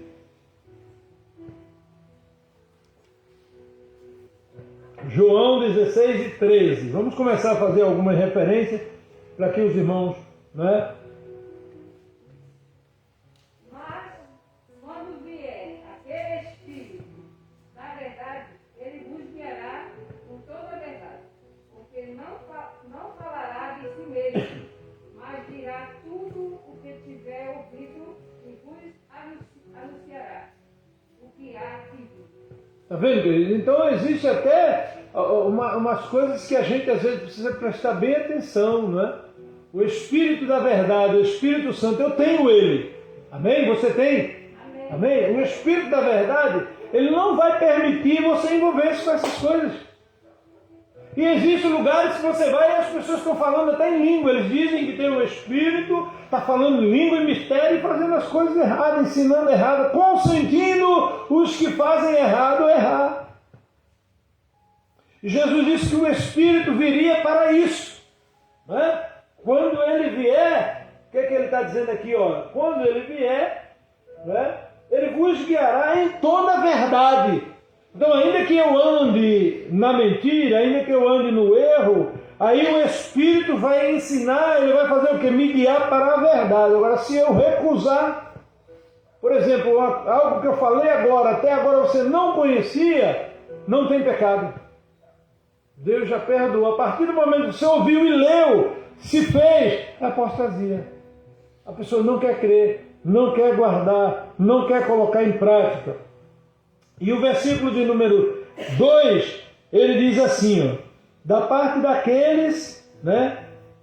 João 16 e 13. Vamos começar a fazer algumas referências para que os irmãos, Mas, quando vier aquele Espírito, na verdade, ele vos guiará com toda a verdade, porque ele não falará de si mesmo, mas dirá tudo o que tiver ouvido e vos anunciará o que há de vir. Está vendo, querido? Então existe até umas coisas que a gente às vezes precisa prestar bem atenção, O Espírito da verdade, o Espírito Santo, eu tenho ele. Amém? Você tem? Amém? O Espírito da verdade, ele não vai permitir você envolver-se com essas coisas. E existem lugares que você vai e as pessoas estão falando até em língua. Eles dizem que tem o Espírito, está falando em língua e mistério e fazendo as coisas erradas, ensinando errado, consentindo os que fazem errado errar. E Jesus disse que o Espírito viria para isso. Quando ele vier, o que ele está dizendo aqui? Quando ele vier, ele vos guiará em toda a verdade. Então, ainda que eu ande na mentira, ainda que eu ande no erro, aí o Espírito vai ensinar, ele vai fazer o quê? Me guiar para a verdade. Agora, se eu recusar, por exemplo, algo que eu falei agora, até agora você não conhecia, não tem pecado. Deus já perdoou. A partir do momento que você ouviu e leu, se fez, é apostasia. A pessoa não quer crer, não quer guardar, não quer colocar em prática. E o versículo de número 2, ele diz assim, da parte daqueles,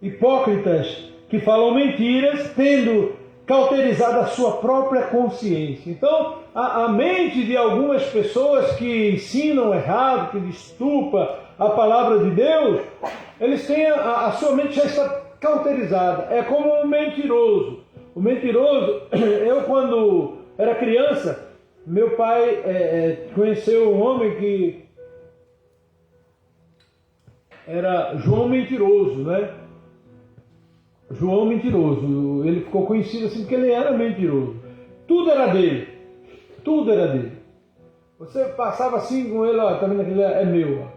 hipócritas, que falam mentiras, tendo cauterizado a sua própria consciência. Então, a mente de algumas pessoas que ensinam errado, que destupa a palavra de Deus, eles têm a sua mente já está cauterizada. É como um mentiroso. O mentiroso, eu quando era criança, meu pai conheceu um homem que era João Mentiroso, João Mentiroso. Ele ficou conhecido assim porque ele era mentiroso. Tudo era dele. Tudo era dele. Você passava assim com ele, ó, tá vendo, aquele é meu,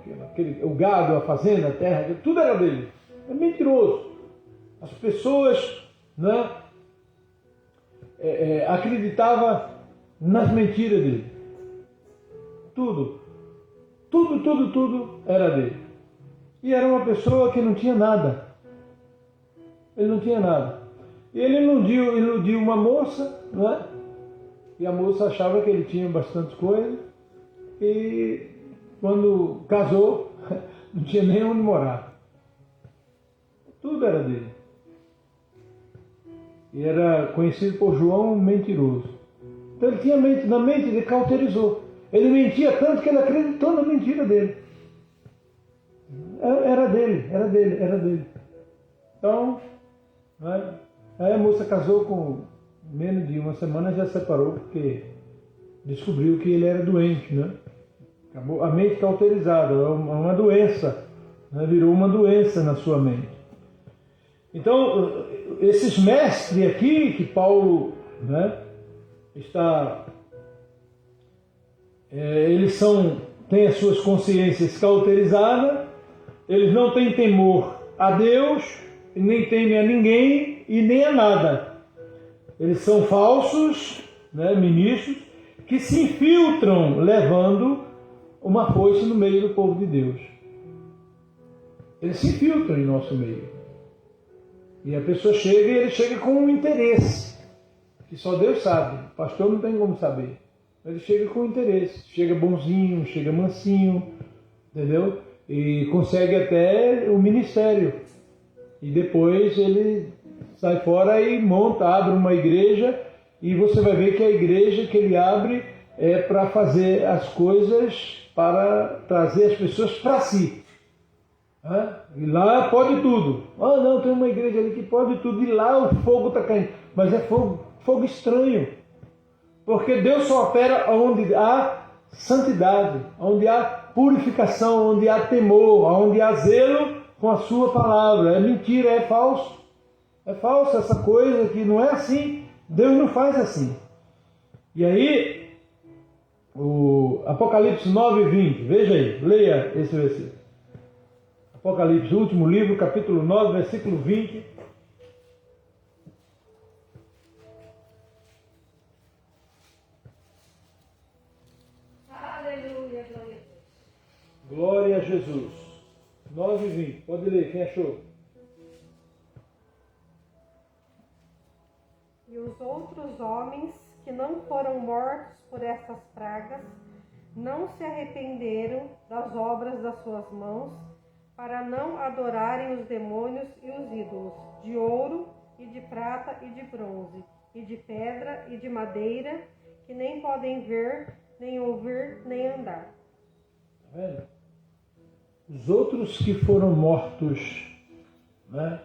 o gado, a fazenda, a terra, tudo era dele. É mentiroso. As pessoas, né, acreditavam nas mentiras dele. Tudo era dele. E era uma pessoa que não tinha nada. Ele não tinha nada. E ele iludiu uma moça, né? E a moça achava que ele tinha bastante coisa. E quando casou, não tinha nem onde morar. Tudo era dele. E era conhecido por João mentiroso. Então ele tinha mente, na mente ele cauterizou. Ele mentia tanto que ele acreditou na mentira dele. Era dele. Então, né? Aí a moça casou com menos de uma semana e já separou, porque descobriu que ele era doente, né? Acabou a mente cauterizada, uma doença, né? Virou uma doença na sua mente. Então, esses mestres aqui que Paulo, né, eles têm as suas consciências cauterizadas, eles não têm temor a Deus, nem temem a ninguém e nem a nada. Eles são falsos, né, ministros que se infiltram levando uma foice no meio do povo de Deus. Eles se infiltram em nosso meio. E a pessoa chega e ele chega com um interesse, que só Deus sabe. O pastor não tem como saber. Ele chega com interesse. Chega bonzinho, chega mansinho, entendeu? E consegue até o ministério. E depois ele sai fora e abre uma igreja, e você vai ver que a igreja que ele abre é para fazer as coisas, para trazer as pessoas para si. E lá pode tudo. Ah, não, tem uma igreja ali que pode tudo, e lá o fogo está caindo. Mas é fogo estranho. Porque Deus só opera onde há santidade, onde há purificação, onde há temor, onde há zelo com a sua palavra. É mentira, é falso. É falso essa coisa que não é assim. Deus não faz assim. E aí, o Apocalipse 9:20, veja aí, leia esse versículo. Apocalipse, último livro, capítulo 9, versículo 20. Aleluia, glória a Deus. Glória a Jesus. 9:20. Pode ler, quem achou? E os outros homens que não foram mortos por essas pragas não se arrependeram das obras das suas mãos, para não adorarem os demônios e os ídolos, de ouro e de prata e de bronze, e de pedra e de madeira, que nem podem ver, nem ouvir, nem andar. Tá vendo? Os outros que foram mortos, né,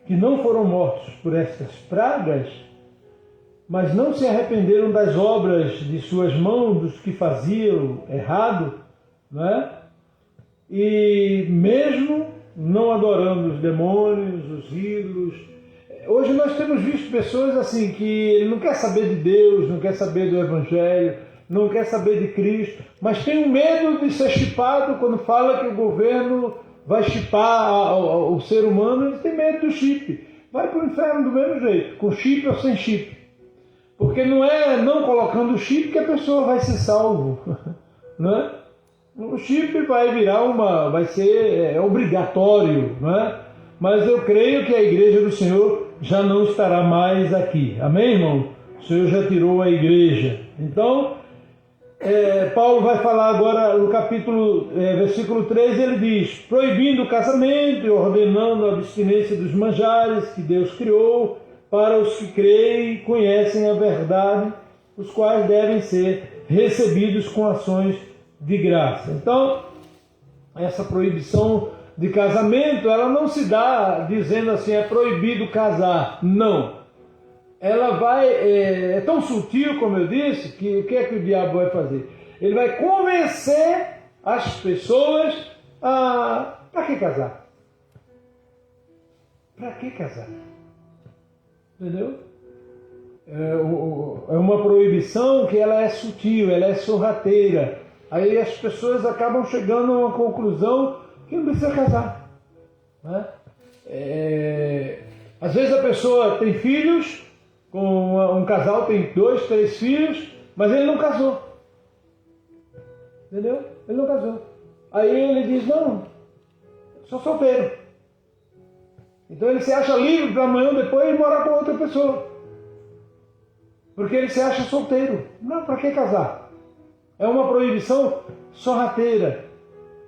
que não foram mortos por estas pragas, mas não se arrependeram das obras de suas mãos, dos que faziam errado, né? E mesmo não adorando os demônios, os ídolos. Hoje nós temos visto pessoas assim que ele não quer saber de Deus, não quer saber do Evangelho, não quer saber de Cristo, mas tem um medo de ser chipado. Quando fala que o governo vai chipar o ser humano, ele tem medo do chip. Vai para o inferno do mesmo jeito, com chip ou sem chip. Porque não é não colocando o chip que a pessoa vai ser salvo, né? O chip vai ser obrigatório, né? Mas eu creio que a igreja do Senhor já não estará mais aqui. Amém, irmão? O Senhor já tirou a igreja. Então, Paulo vai falar agora no capítulo, versículo 13, ele diz: proibindo o casamento e ordenando a abstinência dos manjares que Deus criou para os que creem e conhecem a verdade, os quais devem ser recebidos com ações de graça. Então, essa proibição de casamento, ela não se dá dizendo assim, é proibido casar. Não. Ela é tão sutil, como eu disse, que o que é que o diabo vai fazer? Ele vai convencer as pessoas a... Para que casar? Para que casar? Entendeu? é uma proibição que ela é sutil, ela é sorrateira. Aí as pessoas acabam chegando a uma conclusão que não precisa casar, né? Às vezes a pessoa tem filhos, um casal tem 2, 3 filhos, mas ele não casou. Entendeu? Ele não casou. Aí ele diz, não, sou solteiro. Então ele se acha livre para amanhã ou depois morar com outra pessoa. Porque ele se acha solteiro. Não, para que casar? É uma proibição sorrateira.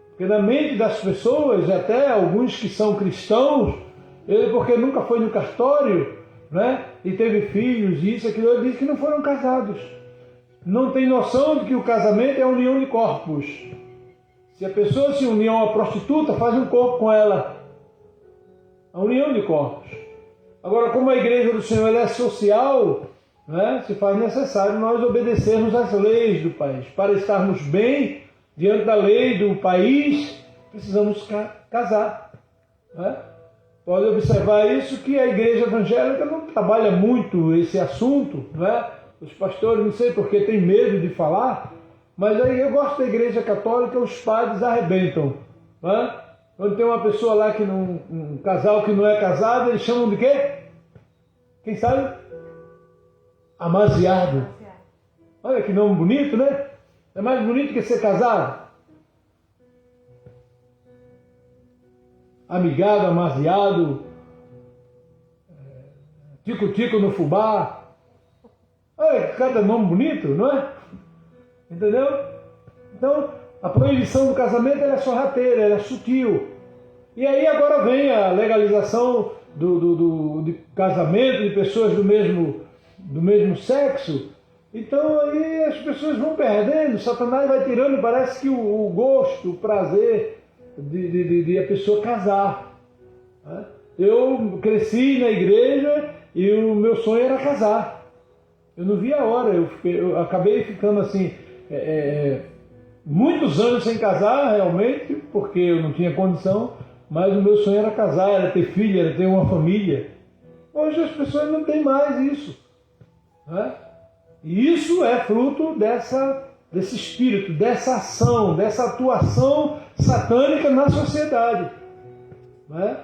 Porque na mente das pessoas, até alguns que são cristãos, ele porque nunca foi no cartório, né, e teve filhos, isso, aquilo, ele diz que não foram casados. Não tem noção de que o casamento é a união de corpos. Se a pessoa se unir a uma prostituta, faz um corpo com ela. A união de corpos. Agora, como a igreja do Senhor ela é social, né, se faz necessário nós obedecermos às leis do país. Para estarmos bem diante da lei do país, precisamos casar, né? Pode observar isso, que a igreja evangélica não trabalha muito esse assunto, né? Os pastores, não sei porque tem medo de falar, mas aí eu gosto da igreja católica, os padres arrebentam, né? Quando tem uma pessoa lá, um casal que não é casado, eles chamam de quê? Quem sabe? Amaziado. Olha que nome bonito, né? É mais bonito que ser casado. Amigado, amaziado, tico-tico no fubá. Olha, cada nome bonito, não é? Entendeu? Então, a proibição do casamento ela é sorrateira, ela é sutil. E aí agora vem a legalização de casamento de pessoas do mesmo sexo. Então aí as pessoas vão perdendo, Satanás vai tirando, parece que o gosto, o prazer de a pessoa casar. Eu cresci na igreja e o meu sonho era casar. Eu não vi a hora, eu acabei ficando assim, muitos anos sem casar realmente, porque eu não tinha condição, mas o meu sonho era casar, era ter filho, era ter uma família. Hoje as pessoas não têm mais isso, né? E isso é fruto desse espírito, dessa ação, dessa atuação satânica na sociedade, né?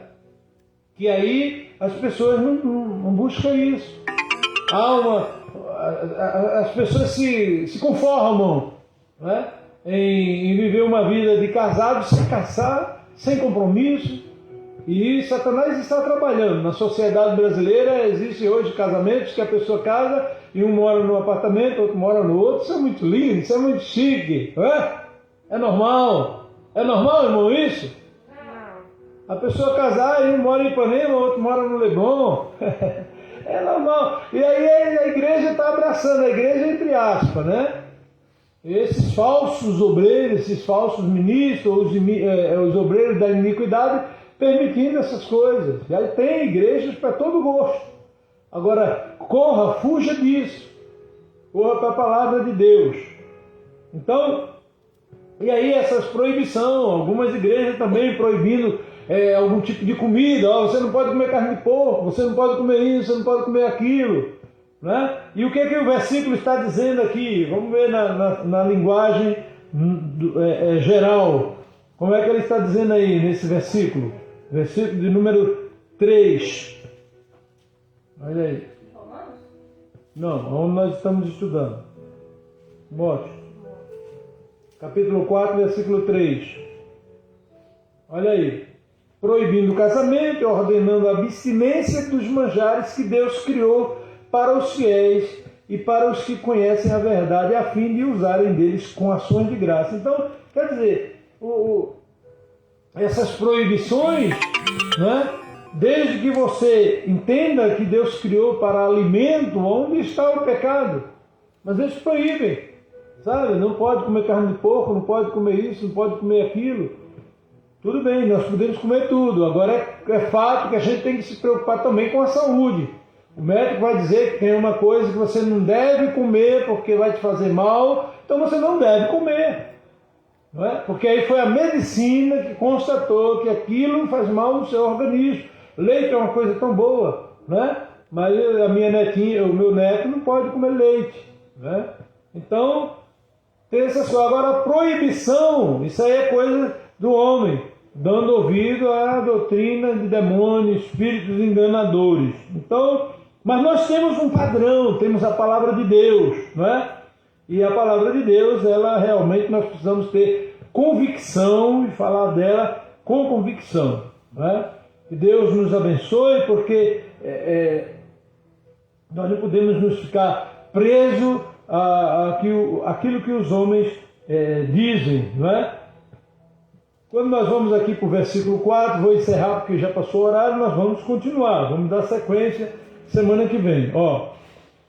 Que aí as pessoas não buscam isso. As pessoas se conformam, né, em viver uma vida de casado sem casar, sem compromisso. E Satanás está trabalhando. Na sociedade brasileira existe hoje casamentos que a pessoa casa e um mora num apartamento, outro mora no outro. Isso é muito lindo, isso é muito chique, não é? É normal. É normal, irmão, isso? A pessoa casar e um mora em Ipanema, outro mora no Leblon. É normal. E aí a igreja está abraçando, a igreja entre aspas, né? Esses falsos obreiros, esses falsos ministros, os obreiros da iniquidade, permitindo essas coisas. E aí tem igrejas para todo gosto. Agora, corra, fuja disso. Corra para a palavra de Deus. Então, e aí essas proibições, algumas igrejas também proibindo algum tipo de comida. Você não pode comer carne de porco, você não pode comer isso, você não pode comer aquilo, né? E o que o versículo está dizendo aqui? Vamos ver na linguagem geral. Como é que ele está dizendo aí nesse versículo? Versículo de número 3. Olha aí. Não, onde nós estamos estudando. Bote. Capítulo 4, versículo 3. Olha aí. Proibindo o casamento e ordenando a abstinência dos manjares que Deus criou para os fiéis e para os que conhecem a verdade, a fim de usarem deles com ações de graça. Então, quer dizer, essas proibições, né, desde que você entenda que Deus criou para alimento, onde está o pecado? Mas eles proíbem, sabe? Não pode comer carne de porco, não pode comer isso, não pode comer aquilo. Tudo bem, nós podemos comer tudo. Agora é fato que a gente tem que se preocupar também com a saúde. O médico vai dizer que tem uma coisa que você não deve comer porque vai te fazer mal, então você não deve comer. Não é? Porque aí foi a medicina que constatou que aquilo faz mal no seu organismo. Leite é uma coisa tão boa, não é? mas a minha netinha, o meu neto não pode comer leite, né? Então, tem essas coisas. Agora, a proibição, isso aí é coisa do homem, dando ouvido à doutrina de demônios, espíritos enganadores. Então, mas nós temos um padrão, temos a palavra de Deus, não é? E a palavra de Deus, ela realmente nós precisamos ter convicção e falar dela com convicção, não é? Que Deus nos abençoe, porque nós não podemos nos ficar presos àquilo que os homens dizem, não é? Quando nós vamos aqui para o versículo 4, vou encerrar porque já passou o horário, nós vamos continuar, vamos dar sequência semana que vem. Ó,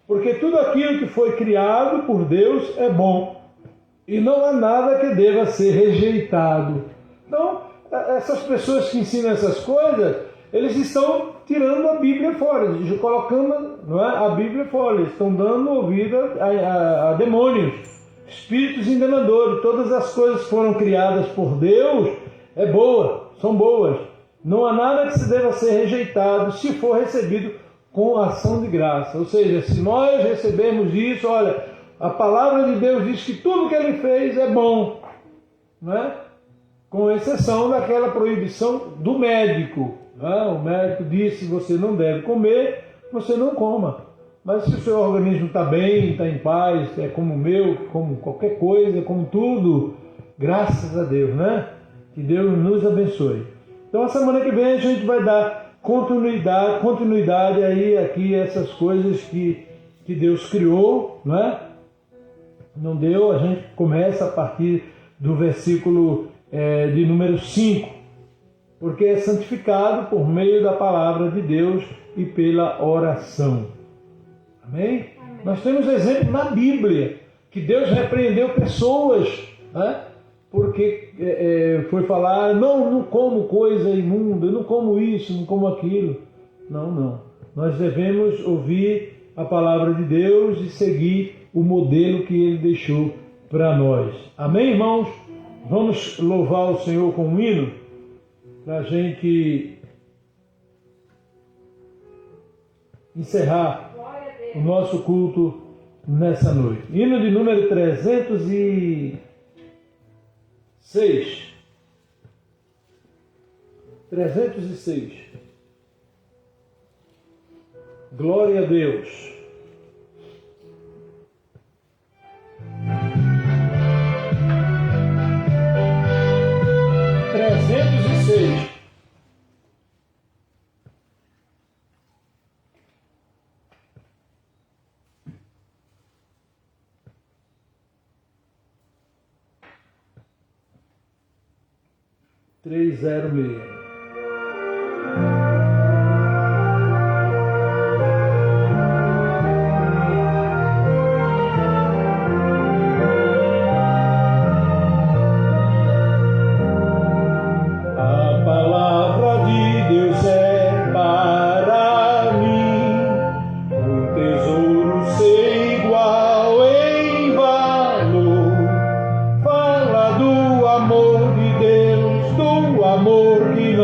porque tudo aquilo que foi criado por Deus é bom, e não há nada que deva ser rejeitado. Então, essas pessoas que ensinam essas coisas, eles estão tirando a Bíblia fora, colocando, não é, a Bíblia fora, eles estão dando ouvido a demônios, espíritos enganadores. Todas as coisas que foram criadas por Deus são boas. Não há nada que se deva ser rejeitado se for recebido com ação de graça. Ou seja, se nós recebemos isso, olha, a palavra de Deus diz que tudo que ele fez é bom, não é? Com exceção daquela proibição do médico. O médico disse: você não deve comer, você não coma. Mas se o seu organismo está bem, está em paz, é como o meu, como qualquer coisa, como tudo, graças a Deus, né? Que Deus nos abençoe. Então, a semana que vem a gente vai dar continuidade aí aqui essas coisas que Deus criou, né? Não deu, a gente começa a partir do versículo de número 5, porque é santificado por meio da palavra de Deus e pela oração. Amém? Nós temos exemplo na Bíblia, que Deus repreendeu pessoas, né? Porque foi falar: não como coisa imunda, não como isso, não como aquilo. Não. Nós devemos ouvir a palavra de Deus e seguir o modelo que Ele deixou para nós. Amém, irmãos? Vamos louvar o Senhor com um hino, para a gente encerrar o nosso culto nessa noite. Hino de número 306. 306. Glória a Deus. (306) amor que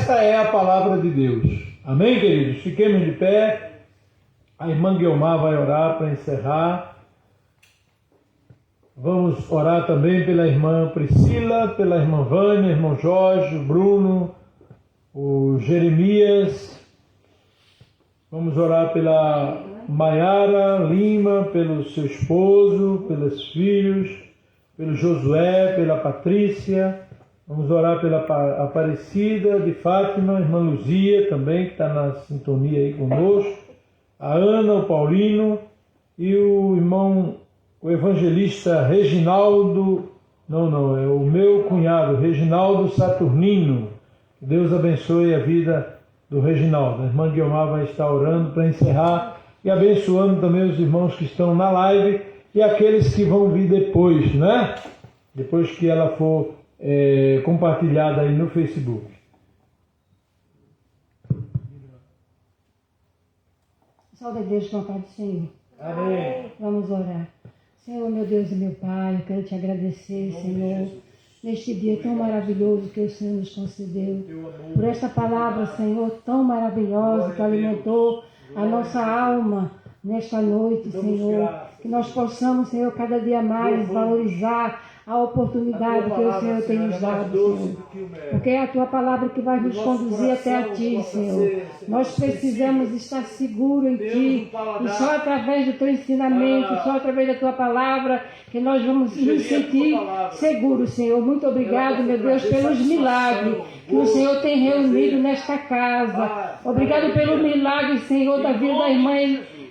esta é a palavra de Deus. Amém, queridos? Fiquemos de pé. A irmã Guiomar vai orar para encerrar. Vamos orar também pela irmã Priscila, pela irmã Vânia, irmão Jorge, o Bruno, o Jeremias. Vamos orar pela Maiara Lima, pelo seu esposo, pelos filhos, pelo Josué, pela Patrícia. Vamos orar pela Aparecida de Fátima, irmã Luzia também, que está na sintonia aí conosco. A Ana, o Paulino e o irmão, o evangelista Reginaldo, é o meu cunhado, Reginaldo Saturnino. Que Deus abençoe a vida do Reginaldo. A irmã Guiomar vai estar orando para encerrar e abençoando também os irmãos que estão na live e aqueles que vão vir depois, né? Depois que ela for compartilhada aí no Facebook. Salve a Deus com a paz do Senhor. Amém. Vamos orar. Senhor, meu Deus e meu Pai, eu quero te agradecer, Senhor, neste dia tão maravilhoso que o Senhor nos concedeu. Por esta palavra, Senhor, tão maravilhosa que alimentou a nossa alma nesta noite, Senhor. Que nós possamos, Senhor, cada dia mais valorizar a oportunidade que o Senhor tem nos dado, Senhor. Porque é a Tua palavra que vai nos conduzir até a Ti, Senhor. Nós precisamos estar seguros em Ti. E só através do Teu ensinamento, só através da Tua palavra, que nós vamos nos sentir seguros, Senhor. Muito obrigado, meu Deus, pelos milagres que o Senhor tem reunido nesta casa. Obrigado pelo milagre, Senhor, da vida da irmã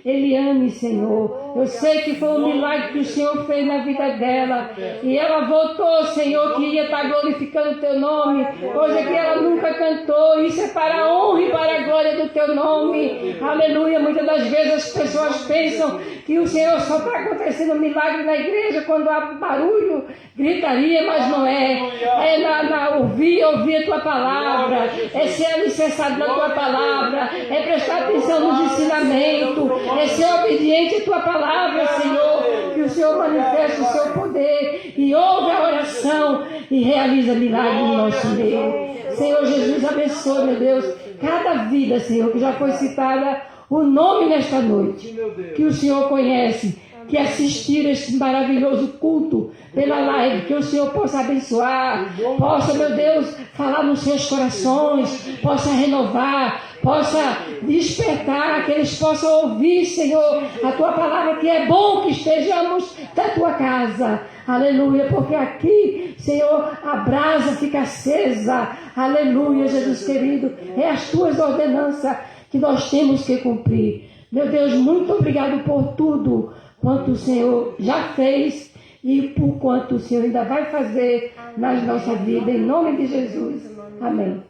Eliane, Senhor. Eu sei que foi um milagre que o Senhor fez na vida dela. E ela voltou, Senhor, que ia estar glorificando o Teu nome. Hoje aqui ela nunca cantou. Isso é para a honra e para a glória do Teu nome. Aleluia. Muitas das vezes as pessoas pensam que o Senhor só está acontecendo milagre na igreja quando há barulho, gritaria, mas não é. É ouvir a Tua palavra. É ser alicerçado na Tua palavra. É prestar atenção nos ensinamentos. É ser obediente à Tua palavra, Senhor. Que o Senhor manifeste o Seu poder e ouve a oração e realiza milagres no nosso meio. Senhor Jesus, abençoe, meu Deus, cada vida, Senhor, que já foi citada o nome nesta noite, que o Senhor conhece, que assistir este maravilhoso culto pela live, que o Senhor possa abençoar, possa, meu Deus, falar nos seus corações, possa renovar, possa despertar, que eles possam ouvir, Senhor, a Tua palavra, que é bom que estejamos da Tua casa. Aleluia, porque aqui, Senhor, a brasa fica acesa. Aleluia, Jesus querido, é as Tuas ordenanças que nós temos que cumprir. Meu Deus, muito obrigado por tudo quanto o Senhor já fez e por quanto o Senhor ainda vai fazer nas nossas vidas, em nome de Jesus. Amém.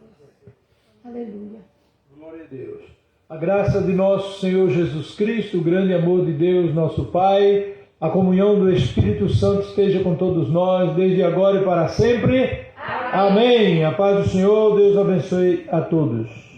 Aleluia. Glória a Deus. A graça de nosso Senhor Jesus Cristo, o grande amor de Deus, nosso Pai, a comunhão do Espírito Santo esteja com todos nós, desde agora e para sempre. Amém. A paz do Senhor, Deus abençoe a todos.